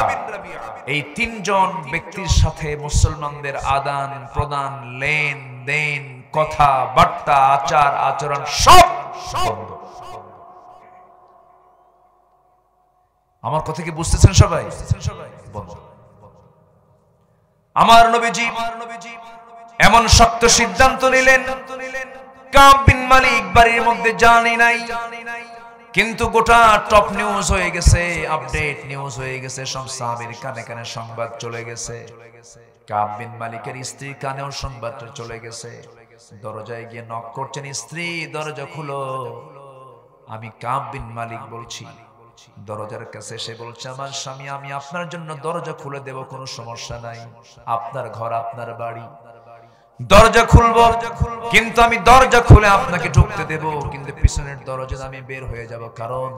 এই তিনজন ব্যক্তির সাথে মুসলমানদের আদান প্রদান, লেনদেন, কথা বার্তা, আচার আচরণ সব বন্ধ। আমার কথা কি বুঝতেছেন সবাই? বন্ধ। আমার নবীজি এমন শক্ত সিদ্ধান্ত নিলেন, কাব বিন মালিক বাড়ির মধ্যে জানি নাই, কিন্তু গোটা টপ নিউজ হয়ে গেছে, আপডেট নিউজ হয়ে গেছে, সব সাহাবীর কানে কানে সংবাদ চলে গেছে, কাব বিন মালিকের স্ত্রী কানেও সংবাদটা চলে গেছে। দরজায় গিয়ে নক করছেন, স্ত্রী দরজা খুলো, আমি কাব বিন মালিক বলছি। দরজার কাছে সে বলছে, আমার স্বামী, আমি আপনার জন্য দরজা খুলে দেব, কোনো সমস্যা নাই, আপনার ঘর, আপনার বাড়ি, দরজা খুলবো, কিন্তু আমি দরজা খুলে আপনাকে ঢুকতে দেব, কিন্তু পিছনের দরজা আমি বের হয়ে যাব, কারণ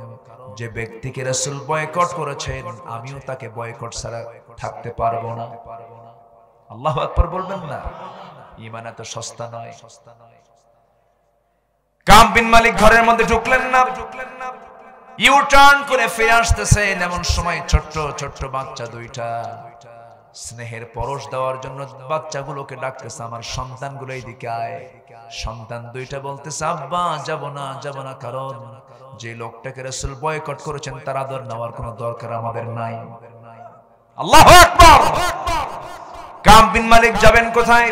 যে ব্যক্তিকে রাসূল বয়কট করেছেন আমিও তাকে বয়কট ছাড়া থাকতে পারবো না। আল্লাহু আকবার বলবেন না? ঈমান এত সস্তা নয়। কাব বিন মালিক ঘরের মধ্যে ঢুকলেন না, ইউ টার্ন করে ফিরে আসতেছেন। এমন সময় ছোট্ট ছোট্ট বাচ্চা দুইটা স্নেহের পরশ দেওয়ার জন্য বাচ্চাগুলোকে ডাকতেছে, আমার সন্তানগুলো এইদিকে আয়। সন্তান দুইটা বলতেছে, আব্বা যাব না, যাব না, কারণ যে লোকটাকে রাসূল বয়কট করেছেন তার আদর নেওয়ার কোনো দরকার আমাদের নাই। আল্লাহু আকবার। কাব বিন মালিক যাবেন কোথায়?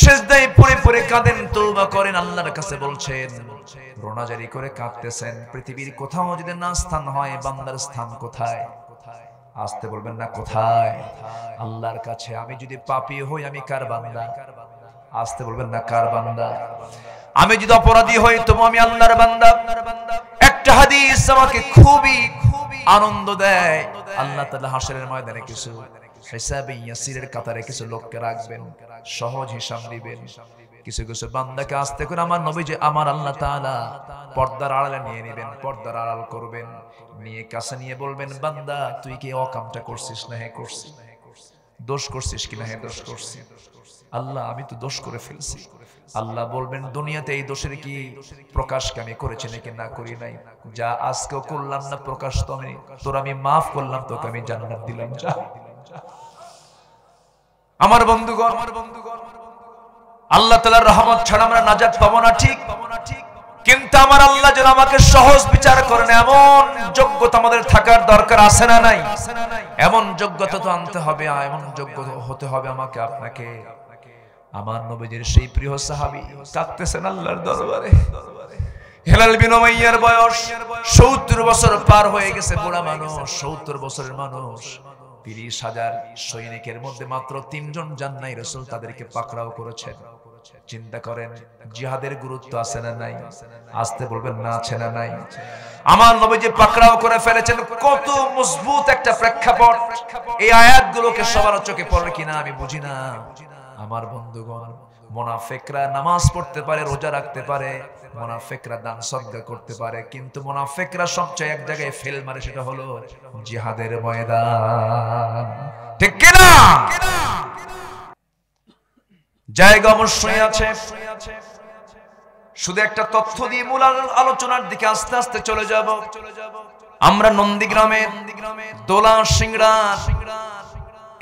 সিজদায় পড়ে পড়ে কাঁদেন, তওবা করেন, আল্লাহর কাছে বলছেন, রোনাজারি করে কাঁদতেছেন, পৃথিবীর কোথাও যদি না স্থান হয়, বান্দার স্থান কোথায়? আসতে বলবেন না, কোথায়? আল্লাহর কাছে। আমি যদি পাপী হই, আমি কার বান্দা? আসতে বলবেন না, কার বান্দা? আমি যদি অপরাধী হই, তবু আমি আল্লাহর বান্দা। একটা হাদিস আমাকে খুবই আনন্দ দেয়। আল্লাহ তাআলা হাশরের ময়দানে কিছু হিসাবে ইয়াসিরের কাতারে কিছু লোককে রাখবেন, সহজ হিসাব দিবেন। কিছু কিছু বান্দাকে আস্তে করে আমার নবীজি, আমার আল্লাহ তাআলা পর্দার আড়ালে নিয়ে নেবেন, পর্দার আড়াল করবেন, নিয়ে কাছে নিয়ে বলবেন, বান্দা তুই কি অকামটা করছিস না? হ্যাঁ করছি। দোষ করছিস কিনা? হ্যাঁ দোষ করছি। আল্লাহ আমি তো দোষ করে ফেলছি। আল্লাহ বলবেন, দুনিয়াতে এই দোষের কি প্রকাশকে আমি করেছি নাকি না করি নাই? যা আজকেও করলাম না প্রকাশ, তো আমি তোর আমি মাফ করলাম, তোকে আমি জান্নাত দিলাম, যা। আমার বন্ধুগণ, আল্লাহ তাআলার রহমত ছাড়া আমরা নাজাত পাবো না, ঠিক, কিন্তু আমার আল্লাহ যেন আমাকে সহজ বিচার করেন এমন যোগ্যতা আমাদের থাকার দরকার আছে না নাই? এমন যোগ্যতা তো আনতে হবে, এমন যোগ্য হতে হবে আমাকে আপনাকে। আমার নবীজির সেই প্রিয় সাহাবী কাঁদতেছেন আল্লাহর দরবারে। হেলাল বিন উমাইয়ার বয়স 70 বছর পার হয়ে গেছে, বুড়া মানুষ, 70 বছরের মানুষ। 30,000 সৈনিকের মধ্যে মাত্র 3 জন যান নাই, রাসূল তাদেরকে পাকড়াও করেছেন। চিন্তা করেন জিহাদের গুরুত্ব আছে না নাই? আসতে বলবেন না, আছে না নাই? আমার নবীজি পাকড়াও করে ফেলেছেন, কত মজবুত একটা প্রেক্ষাপট। এই আয়াতগুলোকে সবার চোখে পড়ে কিনা আমি বুঝি না। আমার বন্ধুগণ, মুনাফিকরা নামাজ পড়তে পারে, রোজা রাখতে পারে, মুনাফিকরা দান সদকা করতে পারে, কিন্তু মুনাফিকরা সবচেয়ে এক জায়গায় ফেল মারে, সেটা হলো জিহাদের ময়দান। ঠিক কি না? জায়গা অবশ্যই আছে। শুধু একটা তথ্য দিয়ে মূল আলোচনার দিকে আস্তে আস্তে চলে যাব। আমরা নন্দীগ্রামের দোলা সিংড়ার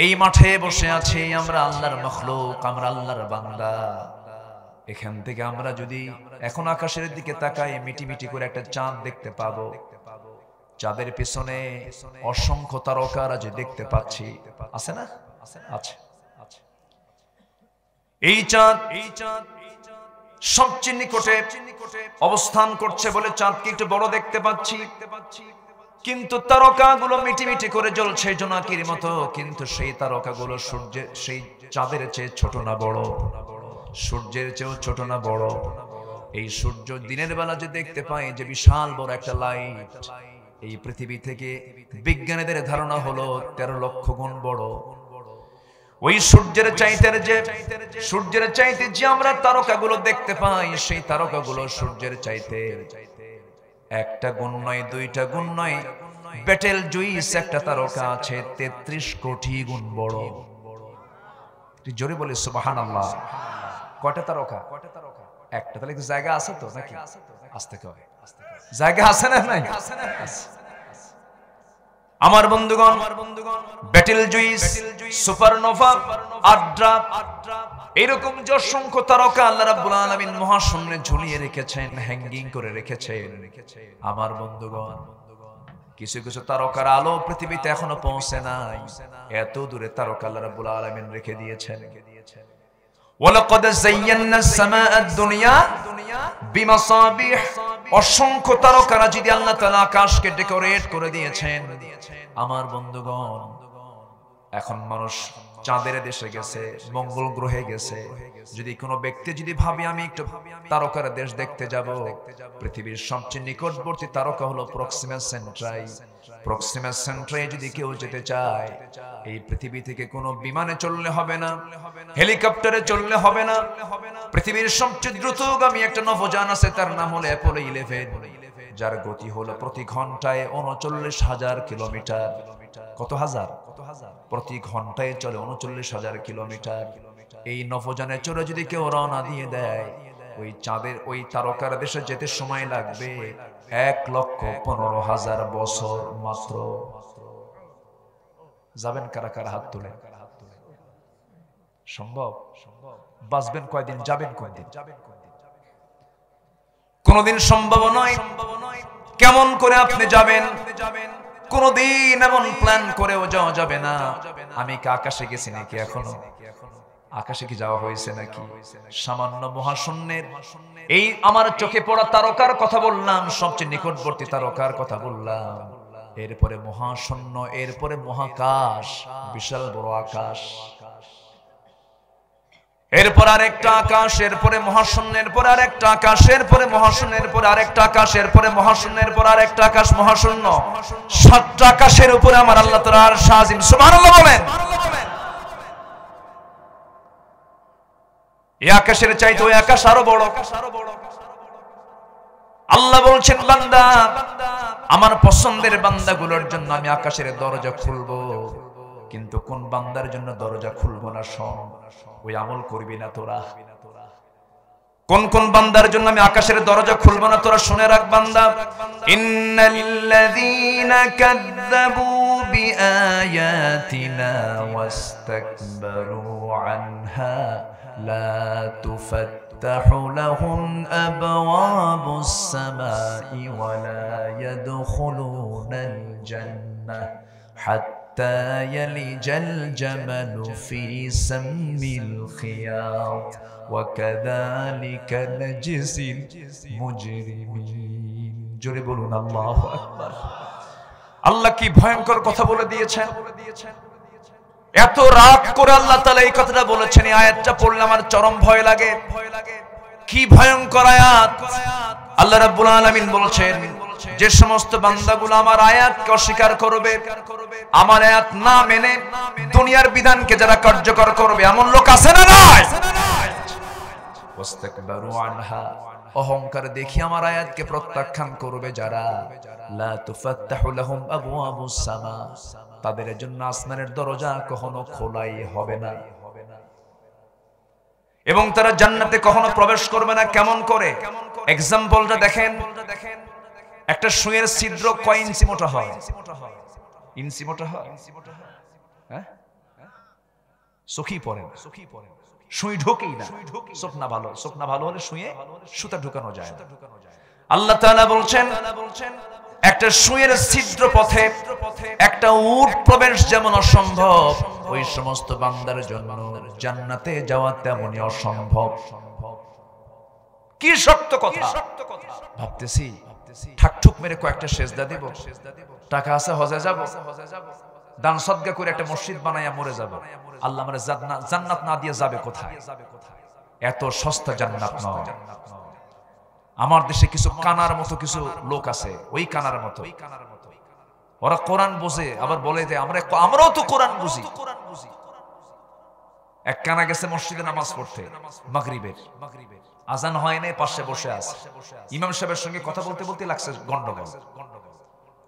এই মাঠে বসে আছি, আমরা আল্লাহর মাখলুক, আমরা আল্লাহর বান্দা। এখান থেকে আমরা যদি এখন আকাশের দিকে তাকাই, মিটি মিটি করে একটা চাঁদ দেখতে পাবো। চাঁদের পিছনে অসংখ্য তারকারা যে দেখতে পাচ্ছি, আছে না? আছে। এই চাঁদ সবচেয়ে নিকটে অবস্থান করছে বলে চাঁদকে একটু বড় দেখতে পাচ্ছি, কিন্তু তারকাগুলো মিটি মিটি করে জ্বলছে জোনাকির মতো, কিন্তু সেই তারকাগুলো সূর্যের, সেই চাঁদের চেয়ে ছোট না বড়? সূর্যের চেয়েও ছোট না বড়? এই সূর্য দিনের বেলা যে দেখতে পাই যে বিশাল বড় একটা লাইট, এই পৃথিবী থেকে বিজ্ঞানীদের ধারণা হলো 13 লক্ষ গুণ বড়। ওই সূর্যের চাইতে যে আমরা তারকাগুলো দেখতে পাই, সেই তারকাগুলো সূর্যের চাইতে একটা গুণ নয়, দুইটা গুণ নয়, বেটেল জুইস একটা তারকা আছে 33 কোটি গুণ বড়। জোরে বলে সুবহানাল্লাহ। কয়টা তারকা? একটা। তাহলে জায়গা আছে তো নাকি? আসতে কয় জায়গা আছে না নাই? আমার বন্ধুগণ, ব্যাটেল জুইস, সুপারনোভা, আড্রা, এরকম যে অসংখ্য তারকা আল্লাহ রাব্বুল আলামিন মহাশূন্যে ঝুলিয়ে রেখেছেন, হ্যাঙ্গিং করে রেখেছেন। আমার বন্ধুগণ, কিছু কিছু তারকার আলো পৃথিবীতে এখনো পৌঁছে নাই, এত দূরে তারকা আল্লাহ রাব্বুল আলামিন রেখে দিয়েছেন। ওয়ালাকাদ যায়্যানাস সামাআদ দুনিয়া বিমাসাবিহ, অসংখ্য তারকারাজি দিয়ে আল্লাহ তাআলা আকাশকে ডেকোরেট করে দিয়েছেন। আমার বন্ধুগণ, এখন মানুষ চাঁদের দেশে গেছে, মঙ্গল গ্রহে গেছে। যদি কোনো ব্যক্তি যদি ভাবে আমি একটু তারকার দেশ দেখতে যাব, পৃথিবীর সবচেয়ে নিকটবর্তী তারকা হলো প্রক্সিমা সেন্ট্রাই। প্রক্সিমা সেন্ট্রাই যদি কেউ যেতে চায়, এই পৃথিবী থেকে কোনো বিমানে চললে হবে না, হেলিকপ্টারে চললে হবে না। পৃথিবীর সবচেয়ে দ্রুতগামী একটা নভোযান আছে, তার নাম হলো অ্যাপোলো 11, যার গতি হলো প্রতি ঘন্টায় 39,000 কিলোমিটার। কত হাজার? প্রতি ঘন্টায় চলে 39,000 কিলোমিটার। এই নভোযানে চড়ে যদি কেউ রওনা দিয়ে দেয়, ওই চাঁদের ওই তারকার দেশে যেতে সময় লাগবে 1,15,000 বছর মাত্র। যাবেন কারা কারা? হাত তুলে। সম্ভব? বাঁচবেন কয়দিন, যাবেন কয়দিন? কোনদিন সম্ভব নয়। কেমন করে আপনি যাবেন? কোনদিন এমন প্ল্যান করেও যাওয়া যাবে না। আমি কি আকাশে গেছি নাকি? এখনো আকাশে কি যাওয়া হয়েছে নাকি? সামান্য মহাশূন্যের এই আমার চোখে পড়া তারকার কথা বললাম, সবচেয়ে নিকটবর্তী তারকার কথা বললাম। এরপরে মহাশূন্য, এরপরে মহাকাশ, বিশাল বড় আকাশ, এরপর আরেকটা আকাশ, এরপরে মহাশূন্যের পরে আরেকটা আকাশ, এরপরে মহাশূন্যের পরে আরেকটা আকাশ, এরপরে মহাশূন্যের পরে আরেকটা আকাশ, মহাশূন্য। 7টা আকাশের উপরে আমার আল্লাহ তাআলা আরশ আজিম। সুবহানাল্লাহ বলেন। এই আকাশের চাইতে ওই আকাশ আরো বড়। আল্লাহ বলছেন, বান্দা, আমার পছন্দের বান্দাগুলোর জন্য আমি আকাশের দরজা খুলবো, কিন্তু কোন বান্দার জন্য দরজা খুলবো না শোন, ওই আমল করবি না তোরা। কোন কোন বান্দার জন্য আমি আকাশের দরজা খুলবো না তোরা শুনে রাখ বান্দা। ইন্নাল্লাযীনা কাযযাবু বিআয়াতিনা ওয়াস্তাকবারু আনহা লা তুফাত্তাহু লাহুম আবওয়াবুস সামাই ওয়া লা ইয়াদখুলুনাল জান্নাহ হাত্তা ইয়ালিজাল জামালু ফি সাম্মিল খিয়াত ওয়া কাযালিকা নাজজিল মুজরিমিন। জোরে বলুন আল্লাহু আকবার। আল্লাহ কি ভয়ঙ্কর কথা বলে দিয়েছেন। এত রাগ করে আল্লাহ তাআলা এই কথাটা বলেছেন। এই আয়াতটা পড়লে আমার চরম ভয় লাগে। কি ভয়ঙ্কর আয়াত। আল্লাহ রাব্বুল আলামিন বলেছেন, যে সমস্ত বান্দাগুলো আমার আয়াতকে অস্বীকার করবে, আমার আয়াত না মেনে দুনিয়ার বিধানকে যারা কার্যকর করবে, এমন লোক আছে না নাই? ওয়াস্তাকবারু আনহা, অহংকার দেখি আমার আয়াতকে প্রত্যাখ্যান করবে যারা, লা তুফাত্তাহু লাহুম আবওয়াবুস সামা, তাদের জন্য আসমানের দরজা কখনো খোলাই হবে না, এবং তারা জান্নাতে কখনো প্রবেশ করবে না। কেমন করে? এক্সাম্পলটা দেখেন। একটা সুইয়ের ছিদ্র কয় ইঞ্চি মোটা হয়? ইঞ্চি মোটা হয়? হ্যাঁ, চোখই পড়ে না, সুই ঢোকেই না। চোখ না ভালো, চোখ না ভালো হলে সুইয়ে সুতা ঢুকানো যায় না। আল্লাহ তাআলা বলছেন, একটা সুইয়ের ছিদ্র পথে একটা উট প্রবেশ যেমন অসম্ভব, ওই সমস্ত বান্দার জন্য জান্নাতে যাওয়া তেমনই অসম্ভব। কি শক্ত কথা ভাবতেছি। ঠাকঠুক মেরে কয়েকটা সেজদা দিব, টাকা আছে হজে যাব, দান সদকা করে একটা মসজিদ বানাইয়া মরে যাব। আল্লাহ আমারে জান্নাত না দিয়ে যাবে কোথায়? এত সস্তা জান্নাত নয়। আমার দেশে কিছু কানার মতো কিছু লোক আছে, ওই কানার মতো। ওরা কোরআন বোঝে, আবার বলে দেয় আমরাও তো কোরআন বুঝি। এক কানা গেছে মসজিদে নামাজ পড়তে, মাগরিবের আজান হয় নাই, পাশে বসে আছে। ইমাম সাহেবের সঙ্গে কথা বলতে বলতে লাগছে গন্ডগোল,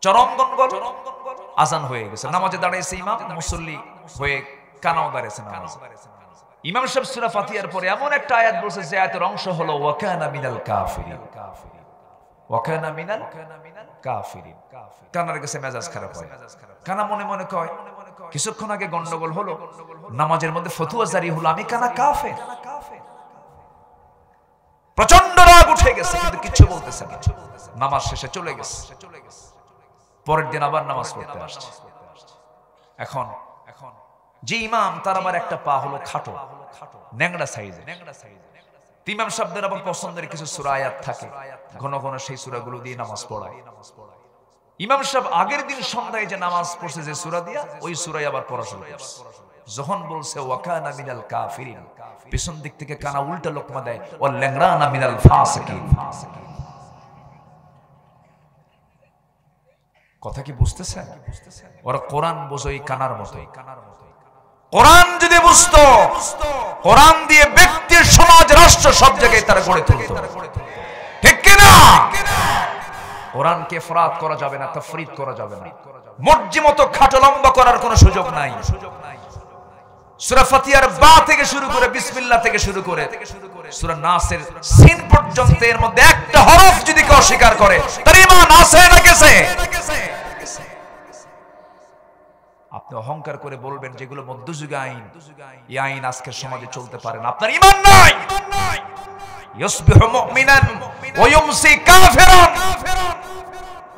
চরম গন্ডগোল। আজান হয়ে গেছে, নামাজে দাঁড়াইছে ইমাম, মুসল্লি হয়ে কানাও দাঁড়িয়েছে নামাজ। ইমাম সাহেব সূরা ফাতিহার পরে এমন একটা আয়াত বলছে যে আয়াতের অংশ হলো ওয়া কানা মিনাল কাফিরিন। ওয়া কানা মিনাল কাফিরিন। কানার কাছে মেজাজ খারাপ হয়, কানা মনে মনে কয় কিছুক্ষণ আগে গন্ডগোল হলো, নামাজের মধ্যে ফতোয়া জারি হলো, আমি কানা কাফের। প্রচন্ড রাগ উঠে গেছে, কিন্তু কিছু বলতেছে না। নামাজ শেষে চলে গেছে। পরের দিন আবার নামাজ পড়তে আসছে। এখন যে ইমাম, তার আবার একটা পা হলো খাটো, ন্যাংড়া সাইজে। ইমাম সাহেবদের আবার পছন্দের কিছু সূরা আয়াত থাকে, ঘন ঘন সেই সূরাগুলো দিয়ে নামাজ পড়ায়। ইমাম সাহেব আগের দিন সন্ধ্যায় যে নামাজ পড়ছে যে সূরা দিয়া, ওই সূরাই আবার পড়া শুরু করছে। যখন বলছে ওয়া কানা মিনাল কাফিরিন, পিছন দিক থেকে কানা উল্টা লোকমা দেয়, ওয়া ল্যাংড়ানা মিনাল ফাসিকিন। কথা কি বুঝতেছেন? ওরা কোরআন বোঝই কানার মতো। কোরআন যদি বুঝতো, কোরআন দিয়ে ব্যক্তির, সমাজ, রাষ্ট্র সব জায়গায় তারা গড়ে তুলতো, ঠিক কিনা? কোরআনকে ফরাত করা যাবে না, তাফরিদ করা যাবে না, মর্জি মতো খাটো লম্বা করার কোনো সুযোগ নাই। সূরা ফাতিহার বা থেকে শুরু করে, বিসমিল্লাহ থেকে শুরু করে সূরা নাসের সিন পর্যন্ত এর মধ্যে একটা হরফ যদি কেউ অস্বীকার করে, তার ঈমান আছে না গেছে? আপনি অহংকার করে বলবেন যেগুলো মধ্যযুগীয় আইন, এই আইন আজকের সমাজে চলতে পারে না, আপনার ঈমান নাই। ইউসবিহু মুমিনান ওয়া ইউমসি কাফিরান।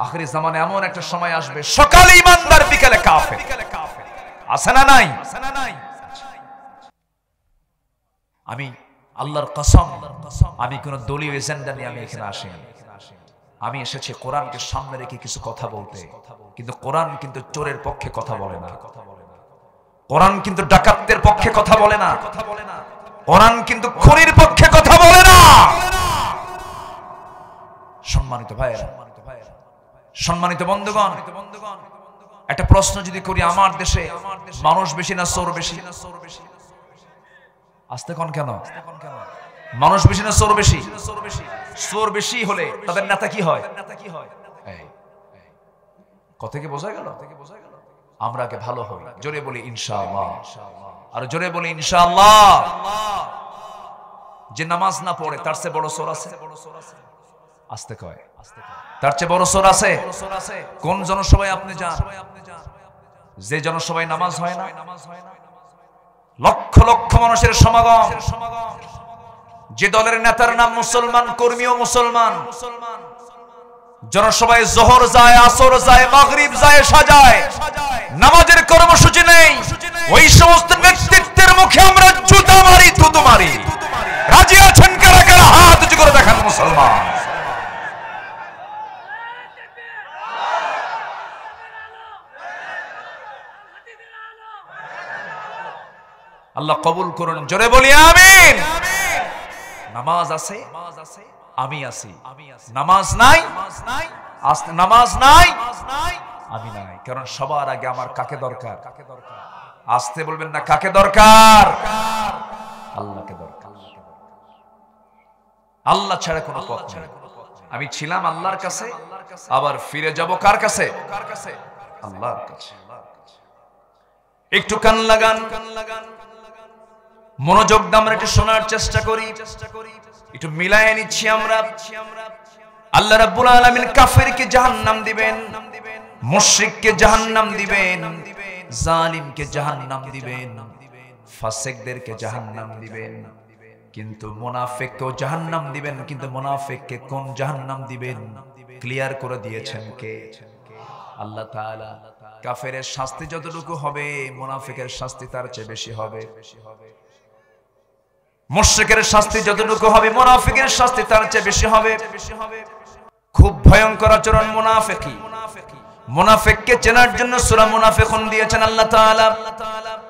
আখিরি জামানে এমন একটা সময় আসবে, সকালে ঈমানদার, বিকালে কাফের। আছে না নাই? আমি আল্লাহর কসম, আমি কোন দলীয় এজেন্ডা নিয়ে আমি এখানে আসিনি। আমি এসেছি কোরআনকে সামনে রেখে কিছু কথা বলতে। কিন্তু কোরআন কিন্তু চোরের পক্ষে কথা বলে না, কোরআন কিন্তু ডাকাতদের পক্ষে কথা বলে না, কোরআন কিন্তু খুনির পক্ষে কথা বলে না। সম্মানিত ভাইয়েরা, সম্মানিত বন্ধুগণ, একটা প্রশ্ন যদি করি, আমার দেশে মানুষ বেশি না চোর বেশি? আসতে কোন কেন? মানুষ বেশি না চোর বেশি? চোর বেশি হলে তাদের নেতা কি হয়? কথা কি বোঝা গেল? আমরা আগে ভালো হই, জোরে বলি ইনশাআল্লাহ, আর জোরে বলি ইনশাআল্লাহ। যে নামাজ না পড়ে তার চেয়ে বড় চোর আছে? আসতে কয়, তার চেয়ে বড় চোর আছে? কোন জনসভায় আপনি যান, যে জনসভায় নামাজ হয় না, লক্ষ লক্ষ মানুষের সমাগম, যে দলের নেতার নাম মুসলমান, কর্মীও মুসলমান, জনসভায় জোহর যায়, আসর যায়, মাগরিব যায়, সাজায়, নামাজের কর্মসূচি নেই, ওই সমস্ত ব্যক্তিত্বের মুখে আমরা জুতা মারি, থুতু মারি। রাজি আছেন কারা কারা? হাত উঁচু করে দেখান মুসলমান। আল্লাহ কবুল করুন, জোরে বলি আমিন। নামাজ আছে, আমি আছি। নামাজ নাই, নামাজ নাই, আমি নাই। কারণ সবার আগে আমার কাকে দরকার? আসতে বলবেন না, কাকে দরকার? আল্লাহকে দরকার। আল্লাহ ছাড়া কোনো পথ নেই। আমি ছিলাম আল্লাহর কাছে, আবার ফিরে যাব কার কাছে? আল্লাহর কাছে। একটু কান লাগান, মনোযোগ দিয়ে আমরা একটু শোনার চেষ্টা করি, একটু মিলায়ে নিচ্ছি আমরা। আল্লাহ রাব্বুল আলামিন কাফেরকে জাহান্নাম দিবেন, মুশরিককে জাহান্নাম দিবেন, জালিমকে জাহান্নাম দিবেন, ফাসিকদেরকে জাহান্নাম দিবেন, কিন্তু মুনাফিককেও জাহান্নাম দিবেন। কিন্তু মুনাফিককে কোন জাহান্নাম দিবেন ক্লিয়ার করে দিয়েছেন কে? আল্লাহ তাআলা। কাফেরের শাস্তি যতটুকু হবে, মুনাফিকের শাস্তি তার চেয়ে বেশি হবে। মুশরিকের শাস্তি যতটুকু হবে, মুনাফিকের শাস্তি তার চেয়ে বেশি হবে। খুব ভয়ঙ্কর আচরণ মুনাফিকি। মুনাফিককে চেনার জন্য সূরা মুনাফিকুন দিয়েছেন আল্লাহ তাআলা,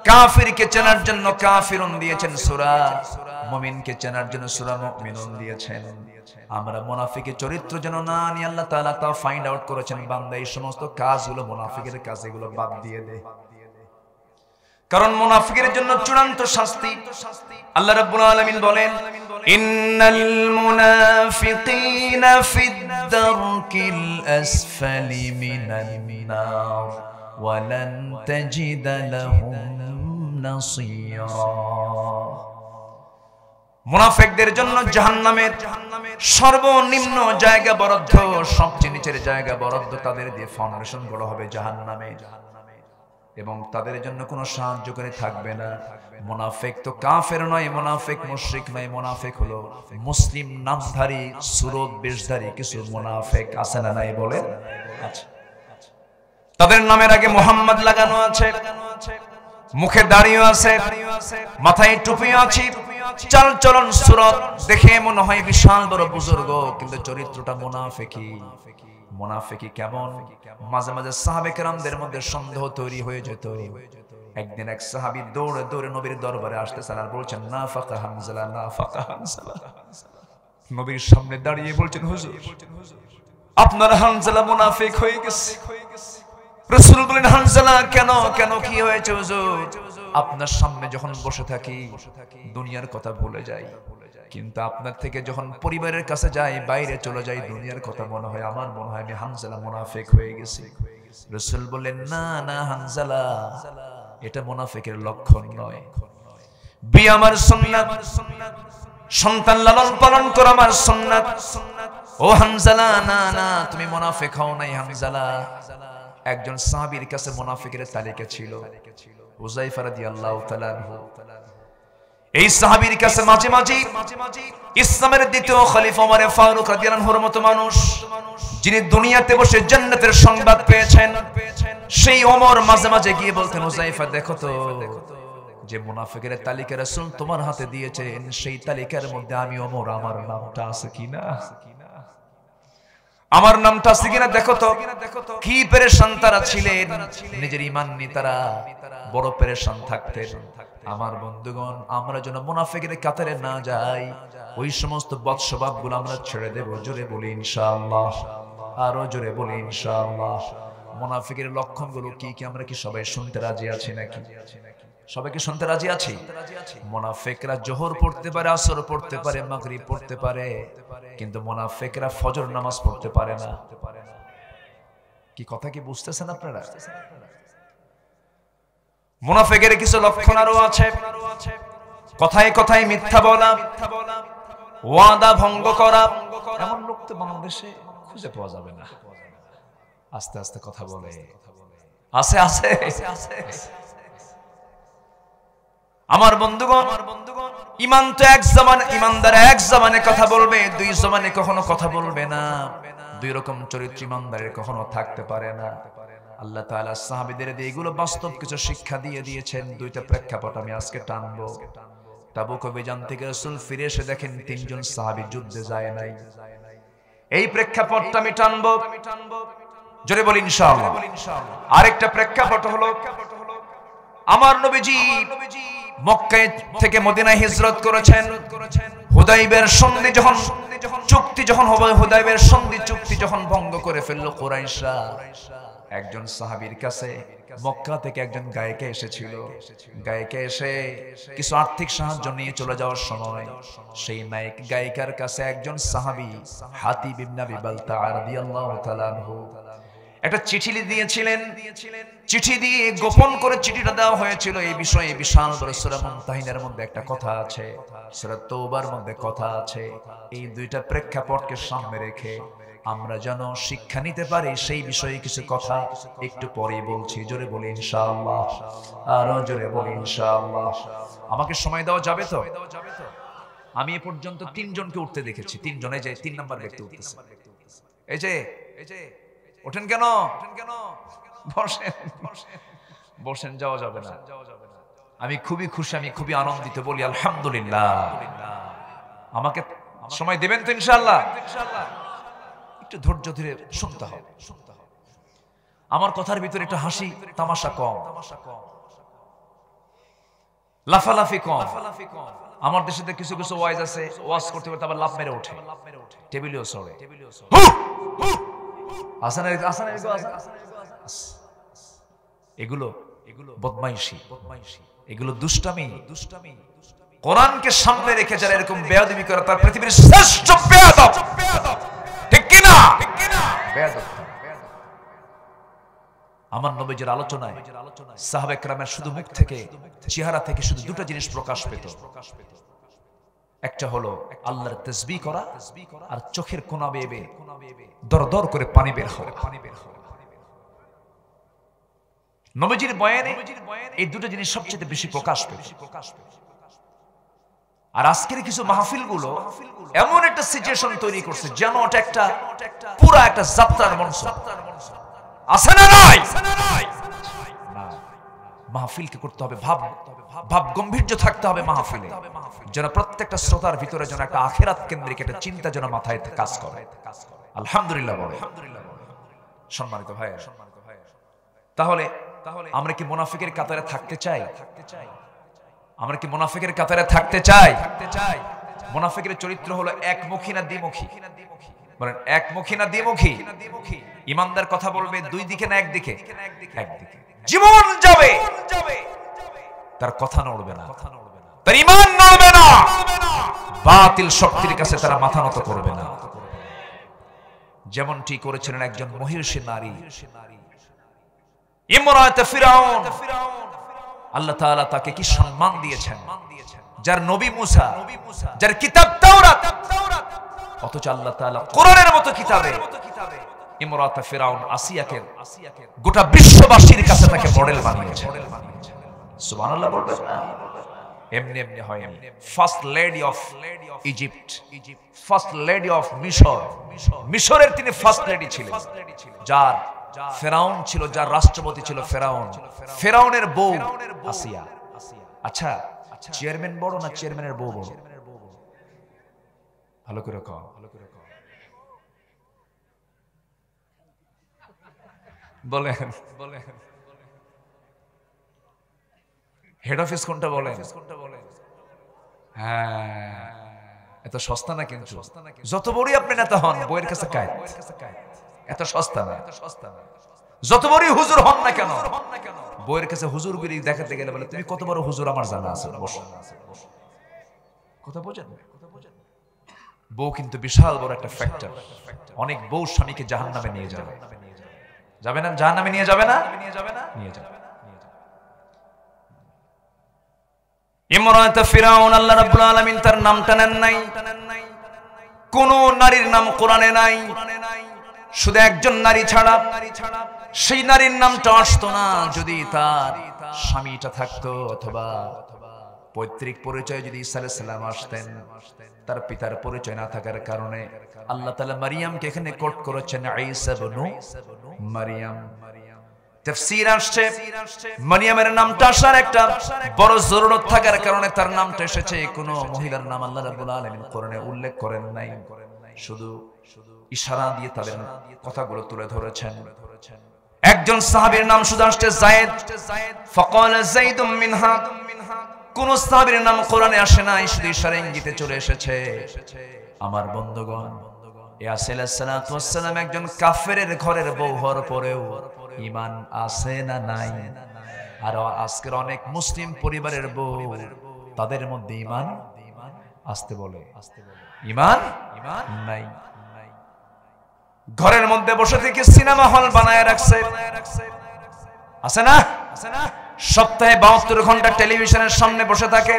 কাফিরকে চেনার জন্য কাফিরুন দিয়েছেন সূরা, মুমিনকে চেনার জন্য সূরা মুমিনুন দিয়েছেন। আমরা মুনাফিকের চরিত্র যেন না নিয়ে আল্লাহ তাআলা তা ফাইন্ড আউট করেছেন, বান্দা এই সমস্ত কাজগুলো, মুনাফিকের কাজ, এগুলো বাদ দিয়ে দে। কারণ মুনাফিকের জন্য চূড়ান্ত শাস্তি। আল্লাহ রাব্বুল আলামিন বলেন, ইন্নাল মুনাফিকিনা ফিদ দারকিল আসফালি মিনান নার ওয়া লান তাজিদ লাহুম নাসীরা। মুনাফিকদের জন্য জাহান্নামের সর্বনিম্ন জায়গা বরাদ্দ, সবচেয়ে নিচের জায়গা বরাদ্দ, তাদের দিয়ে ফাউন্ডেশন গড়া হবে জাহান্নামে, এবং তাদের জন্য কোনো সাহায্যকারী থাকবে না। মুনাফিক তো কাফের নয়, মুনাফিক মুশরিক নয়, মুনাফিক হলো মুসলিম নামধারী সুরত বেশধারী কিছু মুনাফিক আছে না নাই বলে? আচ্ছা, তাদের নামের আগে মুহাম্মদ লাগানো আছে, মুখে দাড়িও আছে, মাথায় টুপিও আছে, চাল চলন সুরত দেখে মনে হয় বিশাল বড় বুজুর্গ, কিন্তু চরিত্রটা মুনাফিকি। মুনাফিকি কেমন? মাঝে মাঝে সাহাবে কেরামদের মধ্যে সন্দেহ তৈরি হয়ে যেত। একদিন এক সাহাবী দৌড়ে দৌড়ে নবীর দরবারে আসতেছেন আর বলছেন, নাফাকা হানজালা, নাফাকা হানজালা। নবীর সামনে দাঁড়িয়ে বলছেন, হুজুর আপনার হানজালা মুনাফিক হয়ে গেছে। রাসূল বলেন, হানজালা কেন? কেন কি হয়েছে হুজুর? আপনার সামনে যখন বসে থাকি দুনিয়ার কথা ভুলে যাই, কিন্তু আপনার থেকে যখন পরিবারের কাছে যাই, বাইরে চলে যাই, দুনিয়ার কথা মনে হয়, আমার মনে হয় আমি হানজালা মুনাফিক হয়ে গেছি। রাসূল বললেন, না না হানজালা, এটা মুনাফিকের লক্ষণ নয়। বিয়ে আমার সুন্নাত, সন্তান লালন পালন করা আমার সুন্নাত। ও হানজালা, না না তুমি মুনাফিক হও নাই হানজালা। একজন সাহাবীর কাছে মুনাফিকের তালিকা ছিল, হুযায়ফা রাদিয়াল্লাহু তাআলা আনহু। এই সাহাবীর কাছে মাঝে মাঝে ইসলামের দ্বিতীয় খলিফা ওমর ফারুক রাদিয়াল্লাহু আনহুর মতো মানুষ, যিনি দুনিয়াতে বসে জান্নাতের সংবাদ পেয়েছেন, সেই ওমর মাঝে মাঝে গিয়ে বলতেন, হুযায়ফা দেখো তো, যে মুনাফিকের তালিকা রাসূল তোমার হাতে দিয়েছেন, সেই তালিকার মধ্যে আমি ওমর, আমার নামটা আছে কিনা, আমার নামটা আছে কিনা দেখো তো। কি পেরেশান তারা ছিলেন, নিজের ঈমান নিয়ে তারা বড় পেরেশান থাকতেন। আমার বন্ধুগণ, আমরা যেন মুনাফিকের কাতারে না যাই, ওই সমস্ত বদস্বভাবগুলো আমরা ছেড়ে দেব। জোরে বলি ইনশাআল্লাহ, আরো জোরে বলি ইনশাআল্লাহ। মুনাফিকের লক্ষণগুলো কি কি আমরা কি সবাই শুনতে রাজি আছি নাকি? সবাইকে শুনতে রাজি আছি? মুনাফিকরা জোহর পড়তে পারে, আসর পড়তে পারে, মাগরিব পড়তে পারে, কিন্তু মুনাফিকরা ফজর নামাজ পড়তে পারে না। কি কথা কি বুঝতেছেন আপনারা? মুনাফিকের কিছু লক্ষণ আরো আছে। কথায় কথায় মিথ্যা বলা, ওয়াদা ভঙ্গ করা। এমন লোক তো বাংলাদেশে খুঁজে পাওয়া যাবে না। আস্তে আস্তে কথা বলে, আছে আছে। আমার বন্ধুগণ, ঈমান তো এক জবানে, ঈমানদার এক জবানে কথা বলবে, দুই জবানে কখনো কথা বলবে না। দুই রকম চরিত্র ঈমানদারের কখনো থাকতে পারে না। আল্লাহ তাআলা সাহাবীদের দিয়ে এগুলো বাস্তব কিছু শিক্ষা দিয়ে দিয়েছেন। দুইটা প্রেক্ষাপট আমি আজকে টানবো। তাবুক অভিযান থেকে রাসূল ফিরে এসে দেখেন তিনজন সাহাবী যুদ্ধে যায় নাই। এই প্রেক্ষাপটটা আমি টানবো, জোরে বলি ইনশাআল্লাহ। আরেকটা প্রেক্ষাপট হলো, আমার নবীজি মক্কা থেকে মদিনায় হিজরত করেছেন। হুদাইবিয়ার সন্ধি যখন চুক্তি যখন হবে, হুদাইবিয়ার সন্ধি চুক্তি যখন ভঙ্গ করে ফেললো কুরাইশরা, একজন সাহাবীর কাছে মক্কা থেকে একজন গায়িকা এসেছিল। গায়িকা এসে কিছু আর্থিক সাহায্য নিয়ে চলে যাওয়ার সময় সেই নায়ক গায়িকার কাছে একজন সাহাবী হাতিব ইবনে আবি বালতাআ রাদিয়াল্লাহু তাআলা আনহু একটা চিঠি দিয়েছিলেন। চিঠি দিয়ে গোপন করে চিঠিটা দেওয়া হয়েছিল। এই বিষয়ে বিশাল বড় সূরা মুমতাহিনার মধ্যে একটা কথা আছে, সূরা তাওবার মধ্যে কথা আছে। এই দুইটা প্রেক্ষাপটকে সামনে রেখে আমরা যেন শিক্ষা নিতে পারি, সেই বিষয়ে কিছু কথা একটু পরেই বলছি। জোরে বলি ইনশাআল্লাহ, আরো জোরে বলি ইনশাআল্লাহ। আমাকে সময় দেওয়া যাবে তো? আমি এ পর্যন্ত তিনজনকে উঠতে দেখেছি। তিনজন, এই যে 3 নাম্বার ব্যক্তি উঠতেছে। এই যে ওঠেন কেন? বসেন বসেন, যাওয়া যাবে না। আমি খুবই খুশি, আমি খুবই আনন্দিত, বলি আলহামদুলিল্লাহ। আমাকে সময় দেবেন তো ইনশাআল্লাহ? একটু ধৈর্য ধরে শুনতে হবে। আমার কথার ভিতরে একটু হাসি তামাশা কম, লাফালাফি কম। আমার দেশে কিছু কিছু ওয়াইজ আছে, ওয়াজ করতে করতে আবার লাফ মেরে ওঠে, টেবিলেও সরে। এগুলো বদমাইশি, এগুলো দুষ্টামি। কোরআনকে সামনে রেখে যারা এরকম বেয়াদবি করে, তার পৃথিবীর শ্রেষ্ঠ বেয়াদব, ঠিক কিনা? বেয়াদব। আমার নবীজির আলোচনায় সাহাবায়ে কেরামের শুধু মুখ থেকে, চেহারা থেকে শুধু দুটো জিনিস প্রকাশ পেত। একটা হলো আল্লাহর তাসবিহ করা, আর চোখের কোনা বেয়ে দরদর করে পানি বের হওয়া। নবীজির বয়ানে এই দুটো জিনিস সবচেয়ে বেশি প্রকাশ পেত। আর আজকের কিছু মাহফিলগুলো এমন একটা সিচুয়েশন তৈরি করছে যেন ওটা একটা পুরো একটা যাত্রার মঞ্চ। আছে না নাই? মাহফিলকে করতে হবে ভাব গম্ভীর্য থাকতে হবে মাহফিলে, যেন প্রত্যেকটা শ্রোতার ভিতরে যেন একটা আখিরাত কেন্দ্রিক একটা চিন্তা যেন মাথায় কাজ করে। আলহামদুলিল্লাহ বলে। সম্মানিত ভাই, তাহলে আমরা কি মুনাফিকের কাতারে থাকতে চাই? আমরা কি মুনাফিকের কাতারে থাকতে চাই? মুনাফিকের চরিত্র হলো একমুখী না দ্বিমুখী? বলেন, একমুখী না দ্বিমুখী? ইমানদার কথা বলবে দুই দিকে না একদিকে? একদিকে। জীবন যাবে, তার কথা নড়বে না, তার ঈমান নড়বে না, বাতিল শক্তির কাছে তারা মাথা নত করবে না। যেমনটি করেছিলেন একজন মহিষী নারী ইমরাতে ফিরাউন। আল্লাহ তাআলা তাকে কি সম্মান দিয়েছেন, যার নবী মুসা, যার কিতাব তাওরাত, অথচ আল্লাহ তাআলা কোরআনের মতো কিতাবে ইমরাতে ফিরাউন আসিয়াকে গোটা বিশ্ববাসীর কাছে তাকে মডেল বানিয়েছেন। সুবহানাল্লাহ বলবেন না? এমনি এমনি হয়। First lady of Egypt, first lady of মিশর, মিশরের তিনি ফার্স্ট লেডি ছিলেন। যার ফেরাউন ছিল, যার রাষ্ট্রপতি ছিল ফেরাউন, ফেরাউনের বউ আসিয়া। আচ্ছা, চেয়ারম্যান বড় না চেয়ারম্যানের বউ বড়? ভালো করে কও। বলেন, হেড অফিস কোনটা বলেন? হ্যাঁ, এত সস্তা না কিন্তু। যত বড়ই আপনি নেতা হন, বইয়ের কাছে কায় এত সস্তা না। যত বড়ই হুজুর হন না কেন, বইয়ের কাছে হুজুরগিরি দেখাতে গেলে বলে তুমি কত বড় হুজুর আমার জানা আছে। কথা বোঝেন? বউ কিন্তু বিশাল বড় একটা ফ্যাক্টর। অনেক বউ স্বামীকে জাহান্নামে নিয়ে যাবে। যাবে না? জাহান্নামে নিয়ে যাবে না? নিয়ে যাবে। ইমরাতে ফিরাউন, আল্লাহ রাব্বুল আলামিন তার নামটা নেন নাই, কোন নারীর নাম কোরআনে নাই, শুধু একজন নারী ছাড়া। সেই নারীর নামটা আসতো না যদি তার স্বামীটা থাকতো, অথবা পৈতৃক পরিচয় যদি ঈসা আলাইহিস সালাম আসতেন। তার পিতার পরিচয় না থাকার কারণে আল্লাহ তাআলা মারিয়ামকে এখানে কোট করেছেন ঈসা ইবনু মারিয়াম। তাফসীর আসছে মারিয়ামের নামটা আসার একটা বড় জরুরত থাকার কারণে তার নামটা এসেছে। কোন মহিলার নাম আল্লাহ রাব্বুল আলামিন কোরআনে উল্লেখ করেন নাই, শুধু ইশারা দিয়ে তাদের কথাগুলো তুলে ধরেছেন। একজন সাহাবীর নাম শুধু আসছে যায়েদ, ফাকালা যায়েদুম মিনহা। কোন সাহাবীর নাম কোরআনে আসে নাই, শুধু ইশারা ইঙ্গিতে চলে এসেছে। আমার বন্ধুগণ, ইয়াসির আলাইহিস সালাতু ওয়াস সালাম একজন কাফেরের ঘরের বউ হওয়ার পরেও ঈমান আছে না নাই? আর আজকের অনেক মুসলিম পরিবারের বউ, তাদের মধ্যে ঈমান আসতে বলে, ঈমান নাই। ঘরের মধ্যে বসে থেকে সিনেমা হল বানায় রাখছে, আছে না? সপ্তাহে 72 ঘন্টা টেলিভিশনের সামনে বসে থাকে,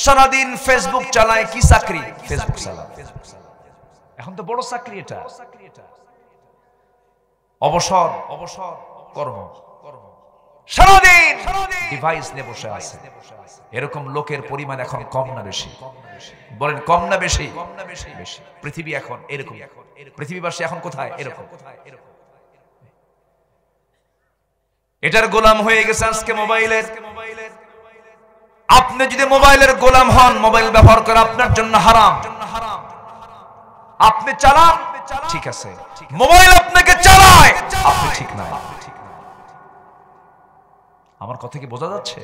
সারাদিন ফেসবুক চালায়। কি চাকরি? ফেসবুক চালায়। এখন তো বড় চাকরি এটা, অবসর কর্ম। সারাদিন ডিভাইস নিয়ে বসে আছে। এরকম লোকের পরিমাণ এখন কম না বেশি? বলেন, কম না বেশি? বেশি। পৃথিবী এখন এরকম, পৃথিবীবাসী এখন কোথায়? এরকম। এটার গোলাম হয়ে গেছে আজকে মোবাইলের। আপনি যদি মোবাইলের গোলাম হন, মোবাইল ব্যবহার করা আপনার জন্য হারাম। আপনি চালান, ঠিক আছে, মোবাইল আপনাকে চালায়, আপনি ঠিক না। আমার কথা কি বোঝা যাচ্ছে?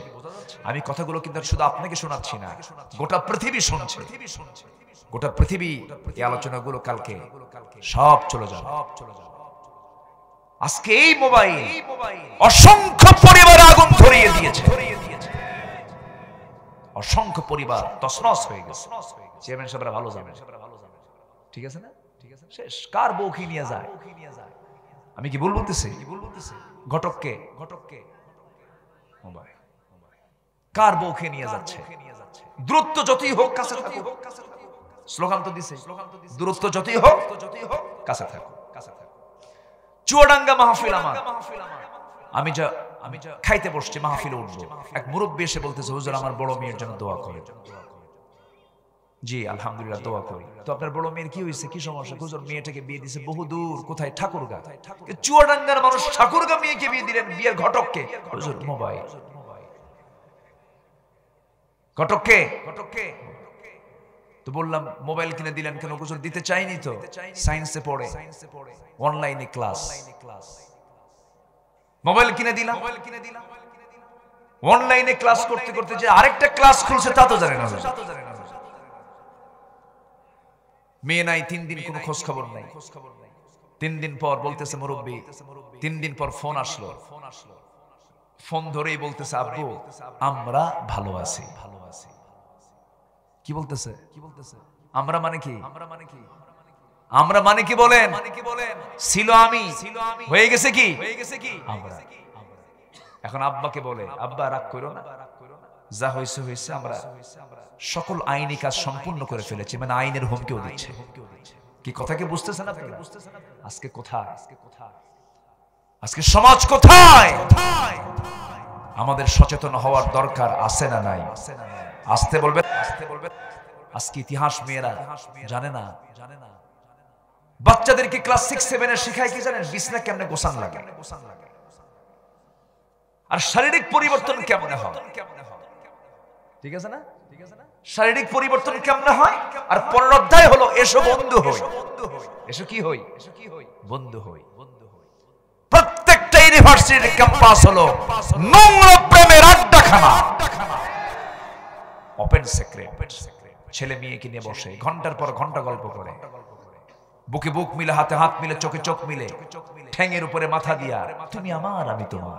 আমি কথাগুলো কিন্তু শুধু আপনাকে শোনাচ্ছি না, গোটা পৃথিবী শুনছে। গোটা পৃথিবী এই আলোচনাগুলো কালকে সব চলে যাবে। আজকে এই মোবাইল অসংখ্য পরিবার আগুন ধরিয়ে দিয়েছে, অসংখ্য পরিবার তছনছ হয়ে গেছে। চেয়ারম্যান সাহেবরা ভালো জানেন, ঠিক আছে না? শেষ। কার বউ কি নিয়ে যায়? আমি কি ভুল বলতেছি? ঘটককে মোবাইল, কার বউকে নিয়ে যাচ্ছে। দূরত্ব যতই হোক কাছে থাকো, স্লোগান তো দিছে, দূরত্ব যতই হোক কাছে থাকো। চুয়াডাঙ্গা মাহফিল আমার, আমি যা খাইতে বসছি, মাহফিলে উঠবো, এক মুরব্বী এসে বলতেছে, হুজুর আমার বড় মেয়ের জন্য দোয়া করে। জি আলহামদুলিল্লাহ, দোয়া করি। তো আপনার বড় মেয়ের কি হয়েছে, কি সমস্যা? হুজুর মেয়েটাকে বিয়ে দিছে বহু দূর, কোথায়? ঠাকুরগা। চুয়াডাঙ্গার মানুষ ঠাকুরগা মেয়েকে বিয়ে দিলেন, বিয়ের ঘটককে? হুজুর মোবাইল। ঘটককে? তো বললাম মোবাইল কিনে দিলেন কেন? হুজুর দিতে চাইনি তো, সায়েন্সে পড়ে, অনলাইনে ক্লাস, মোবাইল কিনে দিলাম। অনলাইনে ক্লাস করতে করতে যে আরেকটা ক্লাস খুলছে তা তো জানে না। মেয়ে নাই, 3 দিন কোনো খোঁজ খবর নাই। 3 দিন পর বলতেছে মুরব্বী, 3 দিন পর ফোন আসলো। ফোন ধরেই বলতেছে, আব্বু আমরা ভালো আছি। কি বলতেছে? আমরা মানে কি? আমরা মানে কি বলেন? ছিল আমি, হয়ে গেছে কি আমরা। এখন আব্বাকে বলে, আব্বা রাগ করো না, যা হয়েছে হয়েছে, আমরা সকল আইনি কাজ সম্পূর্ণ করে ফেলেছি, মানে আইনের হুমকিও দিচ্ছে। কি কথাকে বুঝতেছেন আপনারা? আজকে কোথায়, আজকে সমাজ কোথায়? আমাদের সচেতন হওয়ার দরকার আছে না নাই? আসতে বলবেন। আজকে ইতিহাস মেয়েরা জানে না। বাচ্চাদেরকে ক্লাস 6-7 এ শেখায় কি জানেন? বিছনা কেমনে গোছান লাগে, আর শারীরিক পরিবর্তন কেমনে হয়। ঠিক আছে না? শারীরিক পরিবর্তন কেমনে হয়। আর পরের অধ্যায় হলো এসো বন্ধু হই। এসো কি হই? বন্ধু হই। প্রত্যেকটা ইউনিভার্সিটির ক্যাম্পাস হলো নোংরা প্রেমের আড্ডাখানা। ওপেন সিক্রেট, ছেলে মেয়েকে নিয়ে বসে ঘন্টার পর ঘন্টা গল্প করে, বুকে বুক মিলে, হাতে হাত মিলে, চোখে চোখ মিলে, ঠ্যাঙের উপরে মাথা দিয়া তুমি আমার আমি তোমার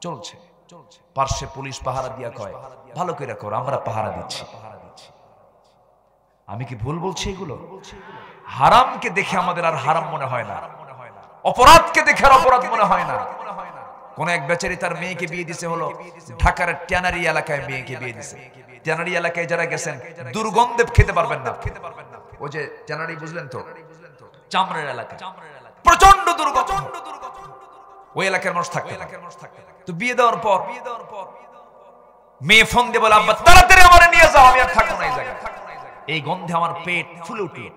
চলছে। পার্শ্বে পুলিশ পাহারা দিয়া কয়, ভালো করে করো, আমরা পাহারা দিচ্ছি। আমি কি ভুল বলছি? এগুলো হারামকে দেখে আমাদের আর হারাম মনে হয় না, অপরাধকে দেখে আর অপরাধ মনে হয় না। কোন এক বেচারি তার মেয়েকে বিয়ে দিছে হলো ঢাকার ট্যানারি এলাকায়, মেয়েকে বিয়ে দিছে। ট্যানারি এলাকায় যারা গেছেন দুর্গন্ধে খেতে পারবেন না। ওই যে ট্যানারি বুঝলেন তো, চামড়ার এলাকা, প্রচন্ড দুর্গন্ধ। ওই এলাকার মানুষ থাকতে তো বিয়ে দেওয়ার পর মেয়ে ফোন দিয়ে বলে, আব্বা তাড়াতাড়ি আমারে নিয়ে যাও, আমি আর থাকবো না এই জায়গায়, এই গন্ধে আমার পেট ফুলে উঠলো।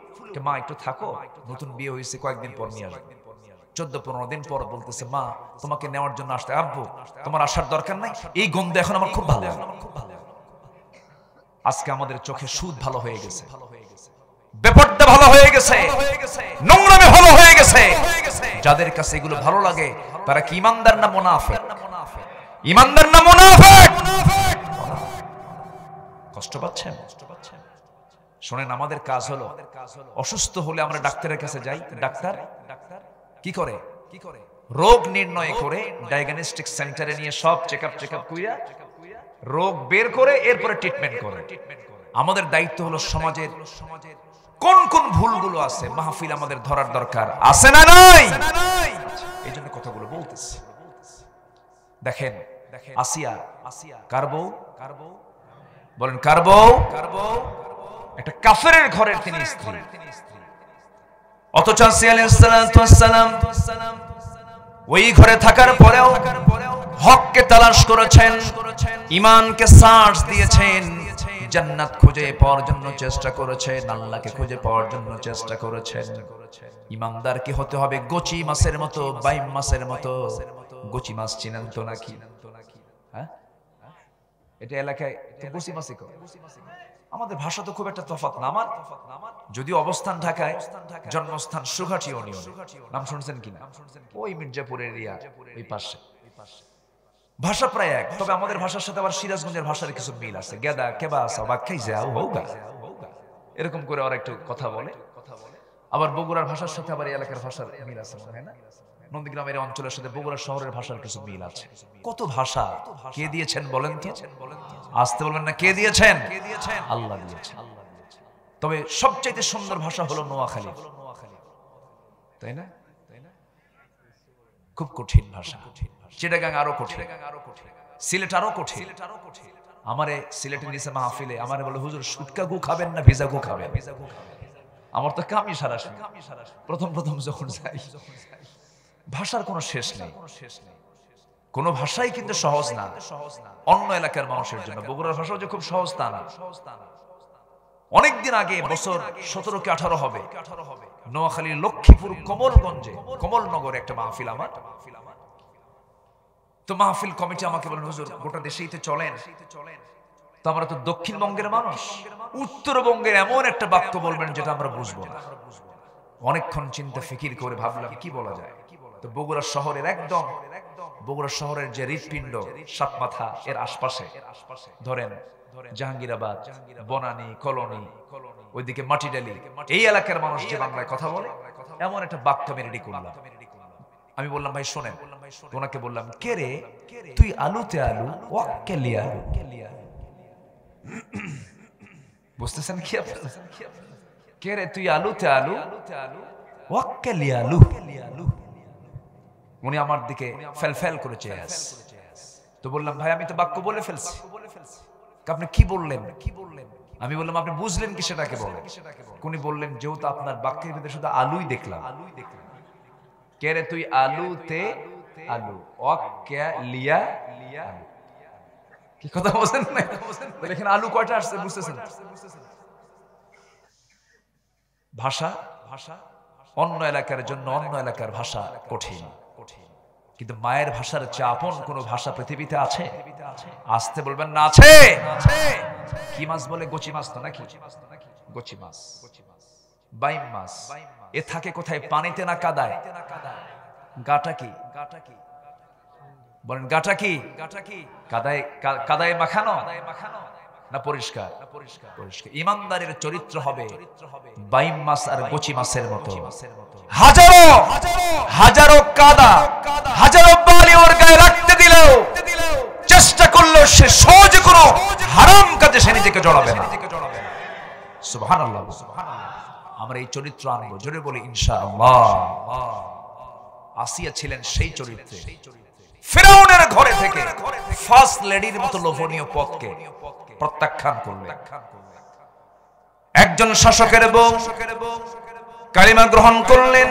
মা একটু থাকো, নতুন বিয়ে হয়েছে, কয়েকদিন পর নিয়ে আসবে। 14-15 দিন পর বলতেছে, মা তোমাকে নেওয়ার জন্য আসতে। আব্বু তোমার আসার দরকার নাই, এই গন্ধে এখন আমার খুব ভালো লাগে। আজকে আমাদের চোখে সুদ ভালো হয়ে গেছে, বেপরদা ভালো হয়ে গেছে, নোংরামে ভালো হয়ে গেছে। যাদের কাছে এগুলো ভালো লাগে তারা কি ইমানদার না মুনাফিক? ইমানদার না মুনাফিক? কষ্ট পাচ্ছেন? শোনেন, আমাদের কাজ হলো অসুস্থ হলে আমরা ডাক্তারের কাছে যাই। ডাক্তার কি করে? রোগ নির্ণয় করে ডায়াগনস্টিক সেন্টারে নিয়ে সব চেকআপ কইরা রোগ বের করে এরপরে ট্রিটমেন্ট করে। আমাদের দায়িত্ব হলো সমাজের কোন কোন ভুলগুলো আছে মাহফিল আমাদের ধরার দরকার আছে না নাই? এই জন্য কথাগুলো বলতেছি। দেখেন আসিয়া কার বউ? বলেন কার বউ? একটা কাফেরের ঘরের তিনি স্ত্রী। অথচ আসিয়া আলাইহিস সালাম ওই ঘরে থাকার পরেও হককে তালাশ করেছেন, ঈমানকে সার্চ দিয়েছেন, জান্নাত খুঁজে পাওয়ার জন্য চেষ্টা করেছেন, আল্লাহকে খুঁজে পাওয়ার জন্য চেষ্টা করেছেন। ঈমানদার কি হতে হবে? গোচি মাছের মতো, বাইম মাছের মতো। গোচি মাছ চিনেন তো নাকি? হ্যাঁ, এটা এলাকায় তো গোচি মাছই কয়। আমাদের ভাষা তো খুব একটা তফাৎ না। আমার যদিও অবস্থান ঢাকায়, জন্মস্থান সুঘাটি ইউনিয়ন। নাম শুনছেন কিনা? ওই মির্জাপুর এরিয়া, ওই পাশে। ভাষা প্রায় এক, তবে আমাদের ভাষার সাথে আবার সিরাজগঞ্জের ভাষার কিছু মিল আছে। গেদা কেবা বাক্কাই যাও হোগা, এরকম করে ওরা একটু কথা বলে। আবার বগুড়ার ভাষার সাথে আবার এই এলাকার ভাষার মিল আছে, মনে হয় না? নন্দীগ্রামের অঞ্চলের সাথে বগুড়া শহরের ভাষার কিছু মিল আছে। কত ভাষা কে দিয়েছেন বলেন তো? আসতে বলবেন না, কে দিয়েছেন? আল্লাহ দিয়েছেন। তবে সবচাইতে সুন্দর ভাষা হলো নোয়াখালী, তাই না? খুব কঠিন ভাষা। চিটাগাং আরো কঠিন। সিলেট আরো কঠিন। আমারে সিলেটে নিচে মাহফিলে আমারে বলে, হুজুর সুটকা গু খাবেন না ভিজা গু খাবেন? আমার তো কামি সারা প্রথম যখন যাই, ভাষার কোনো শেষ নেই, কোনো ভাষাই কিন্তু সহজ না অন্য এলাকার মানুষের জন্য। বগুড়ার ভাষাও যে খুব সহজ তা না। অনেকদিন আগে, বছর 17 কি 18 হবে, নোয়াখালীর লক্ষ্মীপুর কমলগঞ্জে কমলনগরে একটা মাহফিল আমার। তো মাহফিল কমিটি আমাকে বলেন, হুজুর গোটা দেশেই তো চলেন, তো আমরা তো দক্ষিণবঙ্গের মানুষ, উত্তরবঙ্গের এমন একটা বাক্য বলবেন যেটা আমরা বুঝবো না। অনেকক্ষণ চিন্তা ফিকির করে ভাবলাম কি বলা যায়। তো বগুড়া শহরের বগুড়া শহরের যে হৃৎপিণ্ড সাতমাথা এর আশপাশে ধরেন জাহাঙ্গীরাবাদ, বনানী, কলোনি, ওইদিকে মাটিডালি, এই এলাকার মানুষ যে বাংলায় কথা বলে এমন একটা বাক্য আমি রেডি করলাম। আমি বললাম, ভাই শোনেন। ওনাকে বললাম, কে রে তুই আলুতে আলু ওয়াক্কেলি আলু। বুঝতেছেন কি আপনারা? কে রে তুই আলুতে আলু ওয়াক্কেলি আলু। উনি আমার দিকে ফেল করে চেয়ে আছে। তো বললাম, ভাই আমি তো বাক্য বলে ফেলছি। আপনি কি বললেন? আমি বললাম, আপনি বুঝলেন কি সেটাকে বলেন। উনি বললেন, যেহেতু আপনার বাক্যের ভিতরে শুধু আলুই দেখলাম। কে রে তুই আলুতে আলু ওয়াক্কেলিয়া। কি কথা বলেন না? এখানে আলু কয়টা আসছে বুঝতেছেন? ভাষা অন্য এলাকার জন্য অন্য এলাকার ভাষা কঠিন, কিন্তু মায়ের ভাষার চেয়ে আপন কোন ভাষা পৃথিবীতে আছে? আসতে বলবেন না, আছে। কি মাছ বলে? গচি মাছ তো নাকি? গচি মাছ, বাইম মাছ। এ থাকে কোথায়? পানিতে না কাদায়? গাটা কি বলেন? গাটা কি? কাদায় মাখানো না পরিষ্কার? ইমানদারের চরিত্র হবে বাইম মাছ আর গচি মাছের মতো। হাজারো কাদা, হাজারো বালি ওর গায়ে রাখতে দিলেও, চেষ্টা করলেও সে সহজে কোনো হারাম কাজে সে নিজেকে জড়াবে না। সুবহানাল্লাহ। আমরা এই চরিত্র আনবো, জোরে বলি ইনশাআল্লাহ। আসিয়া ছিলেন সেই চরিত্রে। ফিরাউনের ঘরে থেকে ফার্স্ট লেডির মতো লোভনীয় পথকে প্রত্যাখ্যান করলেন। একজন শাসকের বউ কালিমা গ্রহণ করলেন।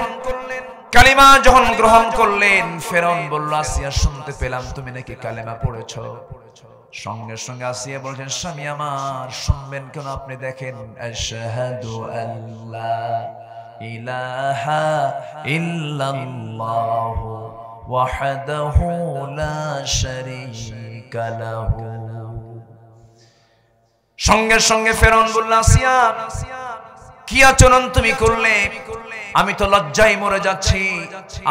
কালিমা যখন গ্রহণ করলেন, ফিরাউন বলল, আসিয়া শুনতে পেলাম তুমি নাকি কালিমা পড়েছো। সঙ্গে সঙ্গে আসিয়া বলছেন, স্বামী আমার, শুনবেন কেন? আপনি দেখেন, আশহাদু আল্লা ইলাহা ইল্লাল্লাহু ওয়াহদাহু লা শারীকা লাহু। সঙ্গে সঙ্গে ফিরআউন বলল, আসিয়া কি আচরণ তুমি করলে? আমি তো লজ্জায় মরে যাচ্ছি।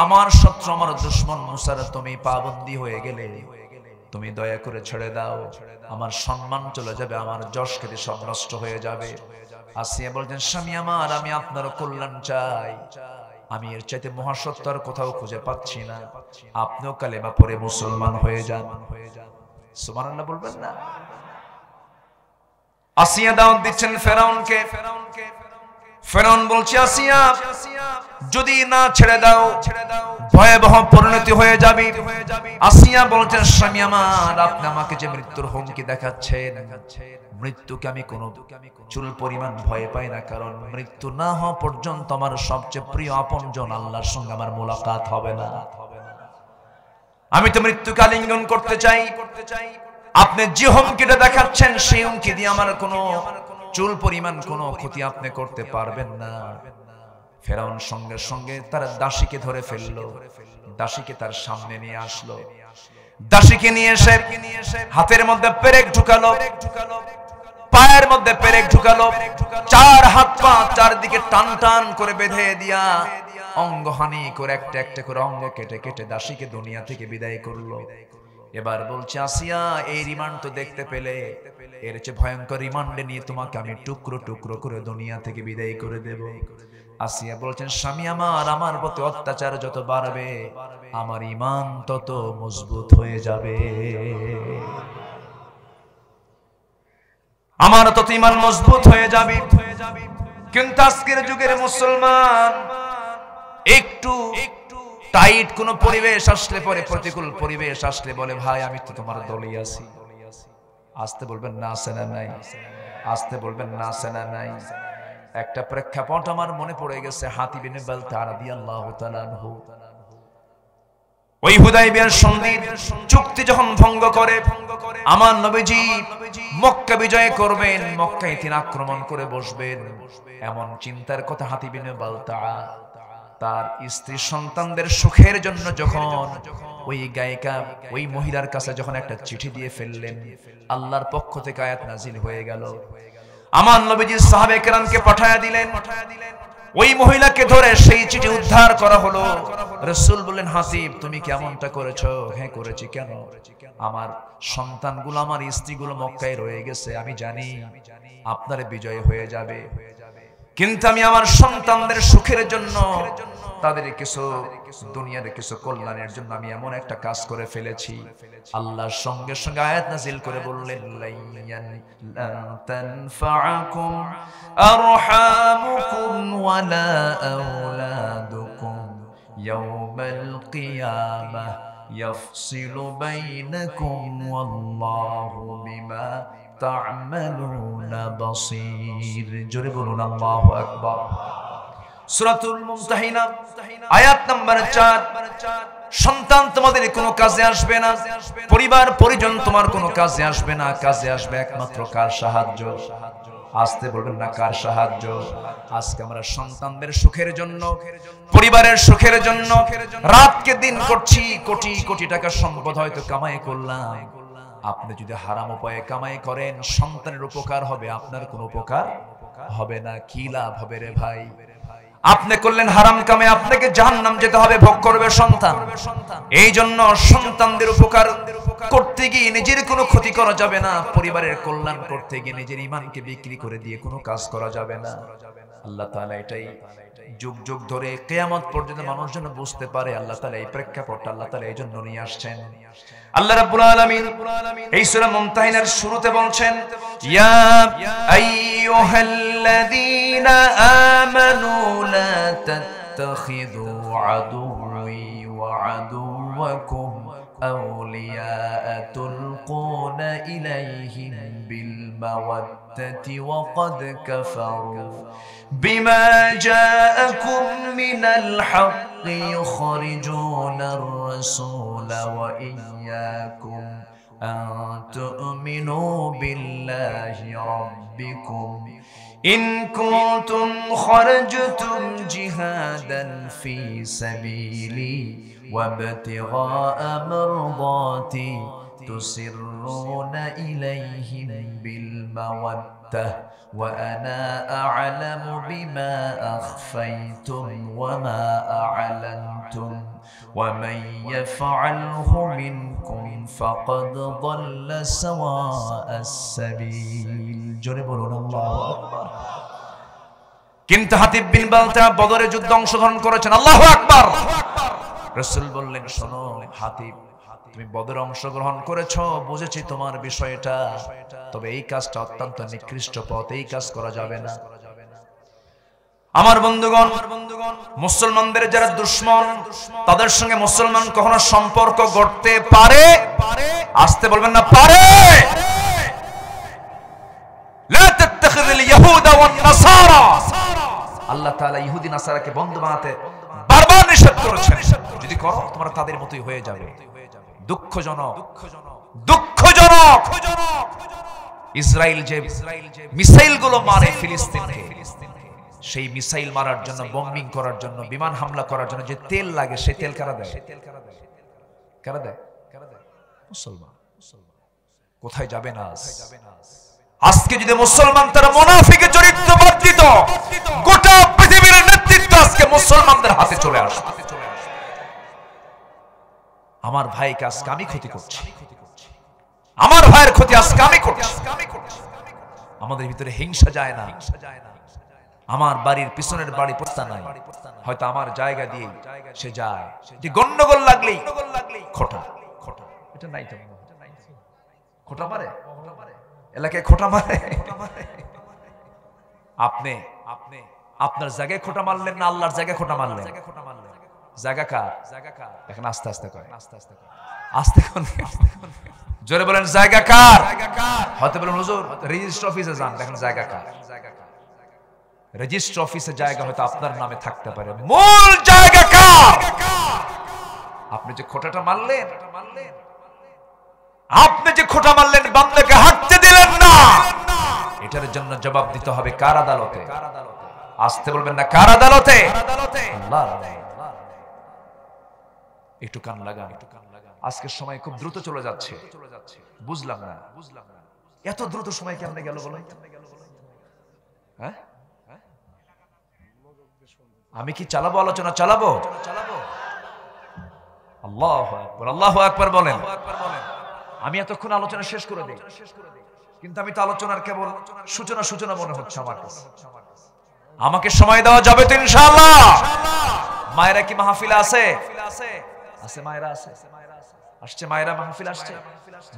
আমার শত্রু, আমার দুশমন মুসার তুমি পাবন্দী হয়ে গেলে, তুমি দয়া করে ছেড়ে দাও, আমার সম্মান চলে যাবে, আমার যশ খ্যাতি সব নষ্ট হয়ে যাবে। আসিয়া বলছেন, স্বামী আমার, আমি আপনার কল্যাণ চাই, আমি এর চাইতে মহাসত্য আর কোথাও খুঁজে পাচ্ছি না। আপনিও কালেমা পড়ে মুসলমান হয়ে যান। সুবহানাল্লাহ বলবেন না? আসিয়া দাওয়াত দিচ্ছেন ফিরআউনকে। ফিরআউন বলছে, আসিয়া যদি না ছেড়ে দাও ভয়াবহ পরিণতি হয়ে যাবে। আসিয়া বলছেন, স্বামী আমার, আপনি আমাকে যে মৃত্যুর হুমকি দেখাচ্ছেন, মৃত্যুকে আমি কোনো চুল পরিমাণ ভয় পাই না, কারণ মৃত্যু না হওয়া পর্যন্ত আমার সবচেয়ে প্রিয় আপনজন আল্লাহর সঙ্গে আমার মোলাকাত হবে না। আমি তো মৃত্যুকে আলিঙ্গন করতে চাই। আপনি যে হুমকিটা দেখাচ্ছেন, সেই হুমকি দিয়ে আমার কোনো চুল পরিমাণ কোনো ক্ষতি আপনি করতে পারবেন না। ফিরআউন সঙ্গে সঙ্গে তার দাসীকে ধরে ফেললো, দাসীকে তার সামনে নিয়ে আসলো। দাসীকে নিয়ে এসে হাতের মধ্যে পেরেক ঢুকালো, পায়ের মধ্যে পেরেক ঢুকালো, চার হাত পা চারদিকে টান টান করে বেঁধে দিয়া অঙ্গহানি করে একটা একটা করে অঙ্গ কেটে কেটে দাসীকে দুনিয়া থেকে বিদায় করলো। এবার বলছে, আসিয়া এই রিমান্ড তো দেখতে পেলে, এর চেয়ে ভয়ঙ্কর রিমান্ডে নিয়ে তোমাকে আমি টুকরো টুকরো করে দুনিয়া থেকে বিদায় করে দেব। আসিয়া বলছেন, স্বামী আমার, আমার প্রতি অত্যাচার যত বাড়বে আমার ঈমান তত মজবুত হয়ে যাবে, আমার তত ঈমান মজবুত হয়ে যাবে। কিন্তু আজকের যুগের মুসলমান একটু টাইট কোন পরিবেশ আসলে পরে, প্রতিকূল পরিবেশ আসলে বলে ভাই আমি তো তোমার দলেই আছি। আসতে বলবেন না আছে না নাই, আসতে বলবেন না আছে না নাই। একটা প্রেক্ষাপট আমার মনে পড়ে গেছে, হাতিব ইবনে বালতা রাদিয়াল্লাহু তাআলা আনহু ওই হুদায়বিয়ার সন্ধির চুক্তি যখন ভঙ্গ করে, আমার নবীজি মক্কা বিজয় করবেন, মক্কায় তিনি আক্রমণ করে বসবেন, এমন চিন্তার কথা হাতিব ইবনে বালতা তার স্ত্রী সন্তানদের সুখের জন্য যখন ওই গায়িকা ওই মহিলার কাছে যখন একটা চিঠি দিয়ে ফেললেন, আল্লাহর পক্ষ থেকে আয়াত নাজিল হয়ে গেল। আমার নবীজি সাহাবে কেরামকে পাঠায়া দিলেন, ওই মহিলাকে ধরে সেই চিঠি উদ্ধার করা হলো। রাসূল বললেন, হাতিব তুমি কি এমনটা করেছো? হ্যাঁ করেছি। কেন? আমার সন্তানগুলো, আমার স্ত্রীগুলো মক্কায় রয়ে গেছে, আমি জানি আপনার বিজয় হয়ে যাবে, কিন্তু আমি আমার সন্তানদের সুখের জন্য, তাদের কিছু দুনিয়ার কিছু কল্যাণের জন্য আমি এমন একটা কাজ করে ফেলেছি। আল্লাহর সঙ্গে সঙ্গে আয়াত নাযিল করে বললেন, লাইয়ান তানফাআকুম আরহামুকুম ওয়ালা আওলাদুকুম ইয়াওমাল কিয়ামাহ ইয়াফসিলু বাইনাকুম ওয়াল্লাহু বিমা তা'মালুনা বাসীর। জোরে বলুন আল্লাহু আকবার। সূরাতুল মুমতাহিনা আয়াত নাম্বার 4। সন্তান তোমাদের কোনো কাজে আসবে না, পরিবার পরিজন তোমার কোনো কাজে আসবে না, কাজে আসবে একমাত্র কার সাহায্য? আসতে বলবেন না কার সাহায্য? আজকে আমরা সন্তানদের সুখের জন্য, পরিবারের সুখের জন্য রাতকে দিন করছি, কোটি কোটি টাকা সম্পদ হয়তো কামাই করলাম। আপনি যদি হারাম উপায়ে কামাই করেন, সন্তানের উপকার হবে, আপনার কোনো উপকার হবে না। কি লাভ হবে রে ভাই? আপনি করলেন হারাম কামে, আপনাকে জাহান্নাম যেতে হবে, ভোগ করবে সন্তান। এই জন্য সন্তানদের উপকার করতে গিয়ে নিজের কোনো ক্ষতি করা যাবে না, পরিবারের কল্যাণ করতে গিয়ে নিজের ঈমানকে বিক্রি করে দিয়ে কোনো কাজ করা যাবে না। আল্লাহ তাআলা এটাই যুগ যুগ ধরে কিয়ামত পর্যন্ত মানুষ যেন বুঝতে পারে, আল্লাহ তাআলা এই প্রেক্ষাপটটা আল্লাহ তাআলা এই জন্য নিয়ে আসছেন। আল্লাহ রাব্বুল আলামিন এই সূরা মুমতাহিনার শুরুতে বলছেন, ইয়া আইয়ুহাল্লাযীনা আমানু লা তাত্তাখিযু আদুওয়ি ওয়া আদুওয়াকুম আওলিয়া তুলকুনা ইলাইহিম বিল মাওয়াদ্দাতি ওয়া ক্বাদ কাফারু বিমা জাআকুম মিনাল হাক্কি ইউখরিজুনার রাসূলা ওয়া ইয়্যাকুম আন তু'মিনু বিল্লাহি রাব্বিকুম ইন কুনতুম খারাজতুম জিহাদান ফি সাবিলি وابتغاء مرضاتي تسرون إليهم بالمودة وأنا أعلم بما أخفيتم وما أعلنتم ومن يفعله منكم فقد ضل سواء السبيل جربون الله أكبر কিন্তু হাতিব বিন বালতা বদরের যুদ্ধে অংশগ্রহণ করেছেন। আল্লাহু আকবার। রাসূল বললেন, শোনো হাতিব, তুমি বদরে অংশগ্রহণ করেছো, বুঝেছি তোমার বিষয়টা, তবে এই কাজটা অত্যন্ত নিকৃষ্ট পথ, এই কাজ করা যাবে না। আমার বন্ধুগণ, মুসলমানদের যারা দুশমন, তাদের সঙ্গে মুসলমান কখনো সম্পর্ক গড়তে পারে? আসতে বলবেন না পারে। লা তাত্তাখিযুল ইয়াহুদা ওয়ান নাসারা, আল্লাহ তাআলা ইহুদি নাসারাকে বন্ধু বানাতে বারবার নিষেধ করেছেন। যদি করো তোমরা তাদের মতোই হয়ে যাবে। দুঃখজনক, দুঃখজনক, ইসরায়েল যে মিসাইলগুলো মারে ফিলিস্তিনকে, সেই মিসাইল মারার জন্য, বম্বিং করার জন্য, বিমান হামলা করার জন্য যে তেল লাগে, সেই তেল কারা দেয়? কারা দেয়? মুসলমান। কোথায় যাবে না আজকে? যদি মুসলমান তারা মুনাফিকের চরিত্র বর্জিত, গোটা পৃথিবীর নেতৃত্ব আজকে মুসলমানদের হাতে চলে আসে। আমার ভাইকে আজকে আমি ক্ষতি করছি, আমার ভাইয়ের ক্ষতি আজকে আমি করছি। আমাদের ভিতরে হিংসা যায় না। আমার বাড়ির পিছনের বাড়ি পোস্তা নাই, হয়তো আমার জায়গা দিয়ে সে যায়, যে গন্ডগোল লাগলেই খোটা, এটা নাই তো, খোটা মারে এলাকায়, খোটা মারে। আপনি আপনার জায়গায় খোটা মারলেন না আল্লাহর জায়গায় খোটা মারলেন? জায়গা কার? এখন আস্তে আস্তে কয়, আস্তে কোন, জোরে বলেন জায়গা কার? হয়তো বলেন হুজুর রেজিস্ট্রি অফিসে যান, দেখেন জায়গা কার। রেজিস্ট্রি অফিসে জায়গা হয়তো আপনার নামে থাকতে পারে, মূল জায়গা কার? আপনি যে খোঁটাটা মারলেন, আপনি যে খোঁটা মারলেন, বান্দাকে হাঁটতে দিলেন না, এটার জন্য জবাব দিতে হবে কার আদালতে? আসতে বলবেন না কার আদালতে? আল্লাহর আদালতে। একটু কান লাগান। আজকের সময় খুব দ্রুত চলে যাচ্ছে, বুঝলাম না এত দ্রুত সময় কেমনে গেল বলেন? হ্যাঁ, আমি কি চালাবো আলোচনা? চালাবো। আল্লাহু আকবার, আল্লাহু আকবার বলেন। আমি এতক্ষণ আলোচনা শেষ করে দিই, কিন্তু আমি তো আলোচনার কেবল সূচনা মনে হচ্ছে আমার কাছে। আমাকে সময় দেওয়া যাবে তো ইনশাআল্লাহ? মায়েরা কি মাহফিলে আছে? আছে মায়েরা, আছে আসছে মায়েরা, মাহফিল আসছে।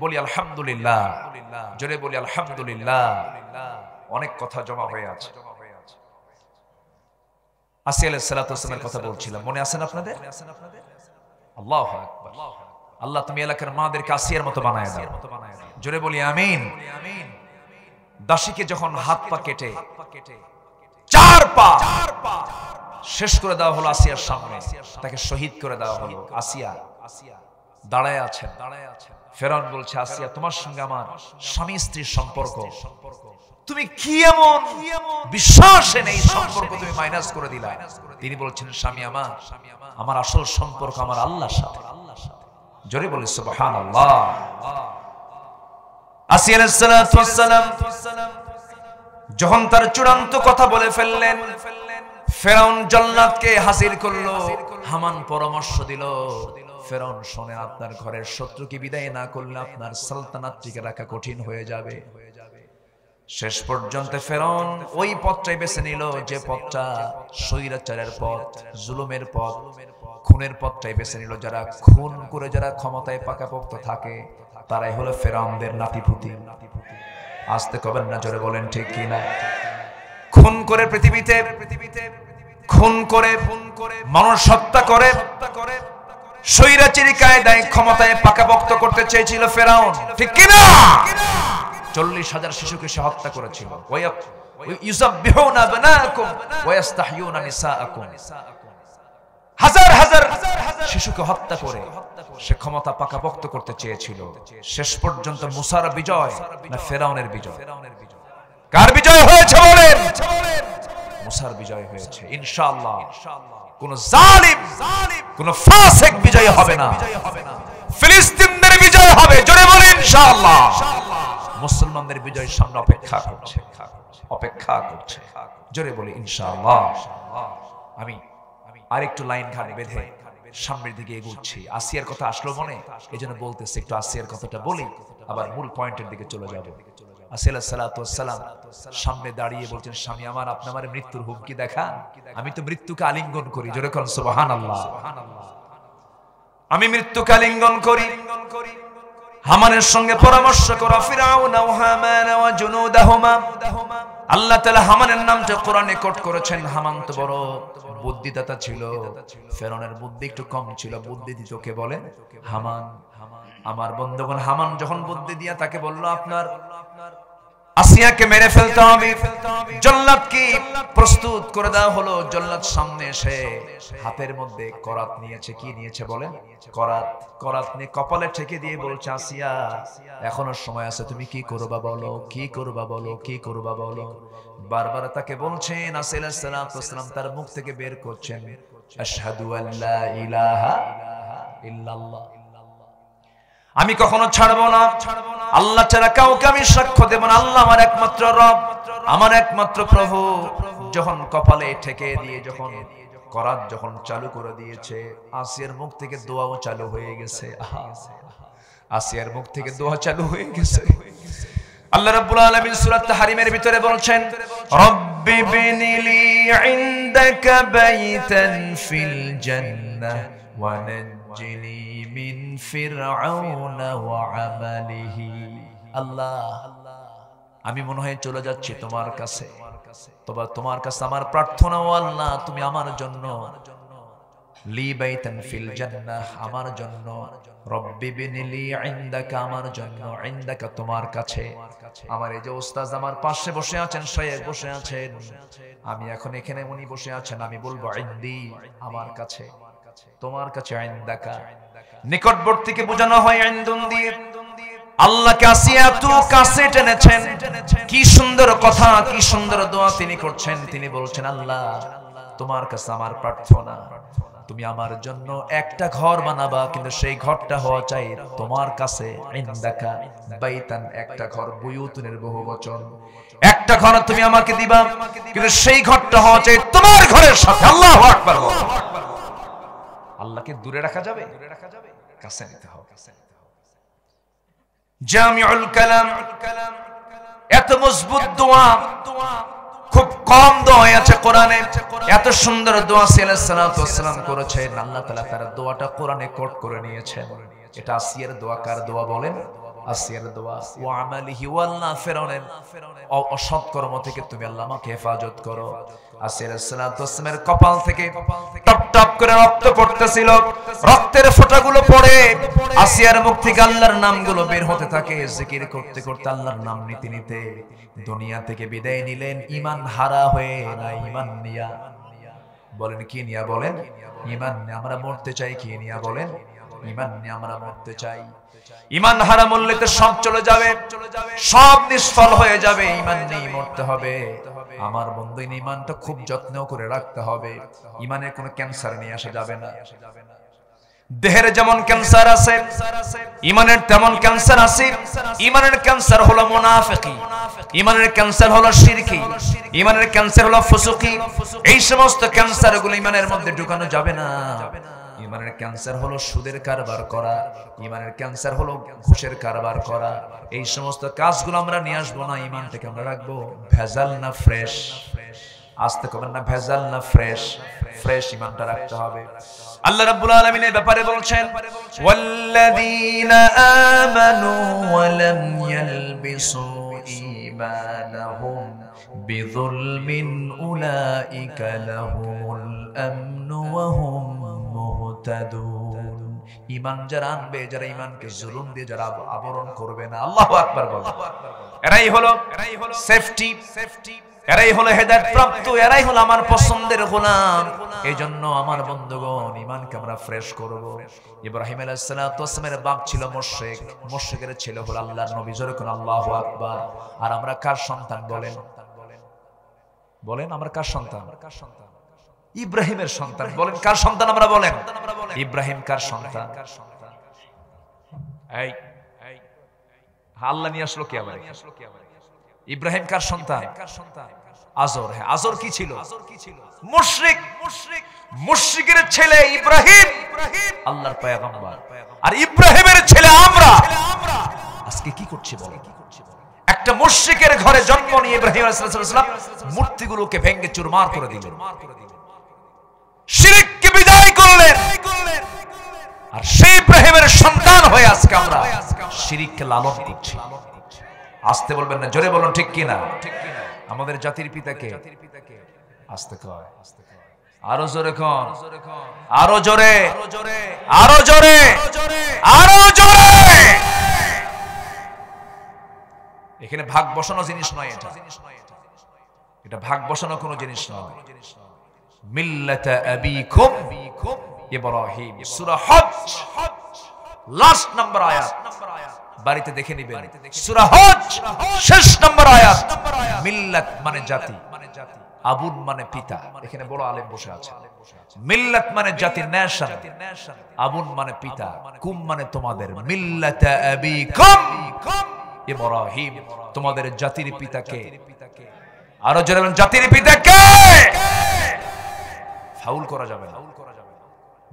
বলি আলহামদুলিল্লাহ, জোরে বলি আলহামদুলিল্লাহ। অনেক কথা জমা হয়ে আছে। আসিয়া আলাইহিস সালাতু ওয়াস সালামের কথা বলছিলাম, মনে আছেন আপনাদের? আল্লাহু আকবার। আল্লাহ তুমি এলাকার মাদেরকে আসিয়ার মতো বানায় দাও, জোরে বলি আমিন। দাসীকে যখন হাত পা কেটে 4 পা শেষ করে দেওয়া হলো আসিয়ার সামনে, তাকে শহীদ করে দেওয়া হলো। আসিয়া দাঁড়ায় আছেন। ফেরাউন বলছে, আসিয়া তোমার সঙ্গে আমার স্বামী স্ত্রীর সম্পর্ক, তুমি কি এমন বিশ্বাসে নেই সম্পর্ক তুমি মাইনাস করে দিলা? তিনি বলছেন, স্বামী আমার আসল সম্পর্ক আমার আল্লাহর সাথে। জোরে বলি সুবহানাল্লাহ। আসিয়া আলাইহিস সালাতু ওয়াস সালাম যখন তার চূড়ান্ত কথা বলে ফেললেন, ফেরাউন জল্লাদকে হাজির করলো। হামান পরামর্শ দিল, ফেরাউন শুনে আপনার ঘরের শত্রুকে বিদায় না করলে আপনার সালতানাত টিকে রাখা কঠিন হয়ে যাবে। শেষ পর্যন্ত ফেরাউন ওই পথটাই বেছে নিল যে পথটা স্বৈরাচারের পথ, জুলুমের পথ, খুনের পথটাই বেছে নিল। যারা খুন করে যারা ক্ষমতায় পাকাপোক্ত থাকে তারাই হলো ফেরাউনদের নাতিপুতি। আসতে কবেন না, জোরে বলেন ঠিক কি না? খুন করে পৃথিবীতে খুন করে মানুষ হত্যা করে স্বৈরাচারী কায়দায় ক্ষমতায় পাকাপোক্ত করতে চেয়েছিল ফেরাউন, ঠিক কি না? 40,000 শিশুকে সে হত্যা করেছিল। ইউযাব্বিহুনা আবনাকুম ওয়া ইস্তাহয়ুনা নিসাআকুম। হাজার হাজার শিশুকে হত্যা করে সে ক্ষমতা পাকাপোক্ত করতে চেয়েছিল। শেষ পর্যন্ত মুসার বিজয় না ফেরাউনের বিজয়? কার বিজয় হয়েছে বলেন? মুসার বিজয় হয়েছে। ইনশাআল্লাহ কোন জালিম, কোন ফাসিক বিজয় হবে না, ফিলিস্তিনের বিজয় হবে। জোরে বলেন ইনশাআল্লাহ। মুসলমানদের বিজয়ের সামনে অপেক্ষা করছে। জোরে বলি ইনশাআল্লাহ। আমি আরেকটু লাইন ঘাট বেঁধে সামনের দিকে এগোচ্ছি। আসিয়ার কথা আসলো মনে, এজন্য বলতেছি একটু আসিয়ার কথাটা বলি, আবার মূল পয়েন্টের দিকে চলে যাব। আসিয়া আলাইহিস সালাতু ওয়াস সালাম সামনে দাঁড়িয়ে বলছেন, স্বামী আমার আপনি আমার মৃত্যুর হুমকি দেখান, আমি তো মৃত্যুকে আলিঙ্গন করি। জোরে কোন সুবহানাল্লাহ। আমি মৃত্যুকে আলিঙ্গন করি। হামানের সঙ্গে পরামর্শ করা ফিরাউন ও হামান ও জুনুদাহুমা। আল্লাহ তাআলা হামানের নামটা কোরআনে কোট করেছেন। হামান তো বড় বুদ্ধিদাতা ছিল, ফেরাউনের বুদ্ধি একটু কম ছিল। বুদ্ধি দিত কে বলেন? হামান। আমার বন্ধুগণ, হামান যখন বুদ্ধি দিয়া তাকে বলল আপনার আসিয়াকে মেরে ফেলতে হবে, জল্লাদকে প্রস্তুত করে দেওয়া হলো। জল্লাদ সামনে এসে হাতের মধ্যে করাত নিয়েছে। কি নিয়েছে বলেন? করাত নিয়ে কপালে ঠেকে দিয়ে বলছে, আসিয়া এখনো সময় আছে, তুমি কি করবা বলো, কি করবা বলো, কি করবা বলো। বারবার তাকে বলছেন। আসিয়া আলাইহিস সালাতু ওয়াস সালাম তার মুখ থেকে বের করছেন, আশহাদু আল্লা ইলাহা ইল্লাল্লাহ, আমি কখনো ছাড়বো না, আল্লাহ ছাড়া কাউকে আমি সাক্ষ্য দেব না, আল্লাহ আমার একমাত্র রব, আমার একমাত্র প্রভু। যখন কপালে ঠেকে দিয়ে যখন করাত যখন চালু করে দিয়েছে, আসিয়ার মুখ থেকে দোয়াও চালু হয়ে গেছে। আসিয়ার মুখ থেকে দোয়া চালু হয়ে গেছে। আল্লাহ রাব্বুল আলামিন সূরা তাহরিমের ভিতরে বলছেন, রব্বি বিনিলি ইনদাকা বাইতান ফিল জান্নাহ ওয়া নাজ্জিনি মিন ফিরআউনা ওয়া আমালিহি। আল্লাহ আমি মনে হয় চলে যাচ্ছি তোমার কাছে, তবে তোমার কাছে আমার প্রার্থনা, ও আল্লাহ তুমি আমার জন্য লি বাইতান ফিল জান্নাহ, আমার জন্য, রব্বি বিনিলি ইনদাকা, আমার জন্য, ইনদাকা তোমার কাছে। আমার এই যে উস্তাদ আমার পাশে বসে আছেন, শায়েখ বসে আছেন, আমি এখন এখানে, উনি বসে আছেন, আমি বলবো ইনদি, আমার কাছে, তোমার কাছে, ইনদাকা। নিকটবর্তীকে বোঝানো হয় ইনদুন দিয়ে। আল্লাহকে আসিয়া এত কাছে টেনেছেন, কি সুন্দর কথা, কি সুন্দর দোয়া তিনি করছেন। তিনি বলছেন, আল্লাহ তোমার কাছে আমার প্রার্থনা, তুমি আমার জন্য একটা ঘর বানাবা, কিন্তু সেই ঘরটা হওয়া চাই তোমার কাছে, ইনদাকা বাইতান, একটা ঘর, বুয়ুতুনের বহুবচন, একটা ঘর তুমি আমাকে দিবা, কিন্তু সেই ঘরটা হওয়া চাই তোমার ঘরের সাথে। আল্লাহু আকবার। আল্লাহকে দূরে রাখা যাবে? কাছে নিতে হবে। জামিউল কালাম, এত মজবুত দোয়া, খুব কম দোয়া আছে কোরআনে, এত সুন্দর দোয়া সাল্লাল্লাহু আলাইহি ওয়াসাল্লাম করেছেন। আল্লাহ তাআলা তার দোয়াটা কোরআনে কোট করে নিয়েছেন। এটা আসিয়ার দোয়া। কার দোয়া বলেন? আসিয়ার দোয়া। ওয়া আমালিহি, ওয়াল্লাহ ফিরআউনের অসৎ কর্ম থেকে তুমি আল্লাহ আমাকে হেফাজত করো। আসিয়া আলাইহিস সালামের কপাল থেকে টপ টপ করে রক্ত পড়তেছিল, রক্তের ফোঁটাগুলো পড়ে আসিয়ার মুখ থেকে আল্লাহর নামগুলো বের হতে থাকে। জিকির করতে করতে আল্লাহর নাম নিতে নিতে দুনিয়া থেকে বিদায় নিলেন, ঈমান হারা হয়ে, না ঈমান নিয়া। বলেন কি নিয়া? বলেন ঈমান নিয়া। আমরা মরতে চাই কি নিয়া? বলেন ঈমান নিয়া আমরা মরতে চাই। ঈমান হারা মরলে তো সব চলে যাবে, সব নিষ্ফল হয়ে যাবে। ঈমান নেই, মরতে হবে। আমার বন্ধু, ঈমানটা খুব যত্ন করে রাখতে হবে। ঈমানের কোনো ক্যান্সার নিয়ে আসা যাবে না। দেহের যেমন ক্যান্সার আছে, ঈমানের তেমন ক্যান্সার আছে। ঈমানের ক্যান্সার হলো মুনাফিকি, ঈমানের ক্যান্সার হলো শিরকি, ঈমানের ক্যান্সার হলো ফুসুকি। এই সমস্ত ক্যান্সারগুলো ঈমানের মধ্যে ঢুকানো যাবে না। ঈমানের ক্যান্সার হলো সুদের কারবার করা, ঈমানের ক্যান্সার হলো ঘুষের কারবার করা। এই সমস্ত কাজগুলো আমরা নিয়ে আসবো না। ঈমানটাকে আমরা রাখবো ভেজাল না ফ্রেশ। আসতে কবেন না, ভেজাল না ফ্রেশ। ফ্রেশ ঈমানটা রাখতে হবে। আল্লাহ রাব্বুল আলামিন এই ব্যাপারে বলছেন, ওয়াল্লাযীনা আমানু ওয়া লাম ইয়ালবিসু ঈমানাহুম বিযুলমিন উলাইকা লাহুমুল আমনু ওয়া হুম মুহতাদুন। ঈমান যারা আনবে, যারা ঈমানকে জুলুম দিয়ে যারা আবরণ করবে না, আল্লাহু আকবার বলেন, এরাই হলো সেফটি, এরাই হলো হেদায়েত প্রাপ্ত, এরাই হলো আমার পছন্দের গোলাম। এইজন্য আমার বন্ধুগণ, ঈমানকে আমরা ফ্রেশ করব। ইব্রাহিম আলাইহিস সালাতু ওয়াস সালামের বাপ ছিল মুশরিক, মুশরিকের ছেলে হলো আল্লাহর নবী। জোরে কোন আল্লাহু আকবার। আর আমরা কার সন্তান? বলেন বলেন আমরা কার সন্তান? ইব্রাহিমের সন্তান। বলেন কার সন্তান আমরা? বলেন ইব্রাহিম কার সন্তান? এই আল্লাহ নিয়ে আসলো কে আবার? ইব্রাহিম কার সন্তান? আজর। হ্যাঁ, আজর কি ছিল? মুশরিক। মুশরিকের ছেলে ইব্রাহিম আল্লাহর পয়গম্বর, আর ইব্রাহিমের ছেলে আমরা। আজকে কি করছি বলেন? একটা মুশরিকের ঘরে জন্ম নিয়ে ইব্রাহিম আলাইহিস সালাম মূর্তিগুলোকে ভেঙে চুরমার করে দিলেন, শিরককে বিদায় করলেন। আর সেই ইব্রাহিমের সন্তান হয়ে আজকে আমরা শিরককে লালন করছি। আসতে বলবেন না, জোরে বলুন ঠিক কি না? আমাদের জাতির পিতাকে আসতে কয়, আরো জোরে কোন, আরো জোরে, আরো জোরে, আরো জোরে। এখানে ভাগ বসানো জিনিস নয়, এটা ভাগ বসানো কোনো জিনিস নয়। মিল্লাতা আবিকুম ইব্রাহিম, সূরা হজ লাস্ট নাম্বার আয়াত, বাড়িতে দেখে নিবেন। সূরা হজ শেষ নাম্বার আয়াত। মিল্লাত মানে জাতি, আবুন মানে পিতা। এখানে বড় আলেম বসে আছে। মিল্লাত মানে জাতি, নেশন। আবুন মানে পিতা, কুম মানে তোমাদের। মিল্লাতা আবিকুম ইব্রাহিম, তোমাদের জাতির পিতাকে। আরো জোরে বলেন, জাতির পিতাকে। ফাউল করা যাবে না,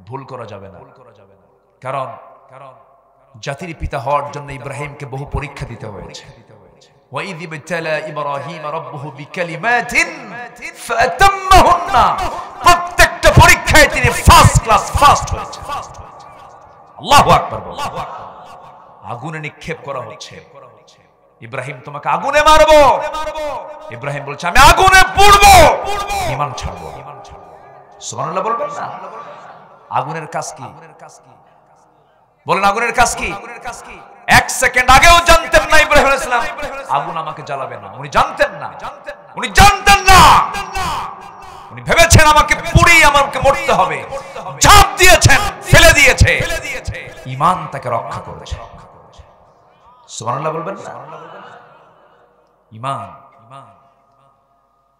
ভুল করা যাবে না। কারণ জাতির পিতা হওয়ার জন্য ইব্রাহিমকে বহু পরীক্ষা দিতে হয়েছে। وَإِذِ ابْتَلَى إِبْرَاهِيمَ رَبُّهُ بِكَلِمَاتٍ فَأَتَمَّهُنَّ, প্রত্যেকটা পরীক্ষায় তিনি ফার্স্ট ক্লাস ফার্স্ট হয়েছে। আল্লাহু আকবার। আগুনে নিক্ষেপ করা হচ্ছে, ইব্রাহিম তোমাকে আগুনে মারবো। ইব্রাহিম বলছে আমি আগুনে পুড়বো, ঈমান ছাড়বো। সুবহানাল্লাহ বলবেন না? আগুনের কাজ কি? বলেন আগুনের কাজ কি? এক সেকেন্ড আগেও জানতেন না ইব্রাহিম আলাইহিস সালাম আগুন আমাকে জ্বালাবে না। উনি জানতেন না, উনি জানতেন না। উনি ভেবেছেন আমাকে পুড়িয়ে আমাকে মরতে হবে, ঝাঁপ দিয়েছেন, ফেলে দিয়েছে। ঈমান তাকে রক্ষা করেছে। সুবহানাল্লাহ বলবেন না? ঈমান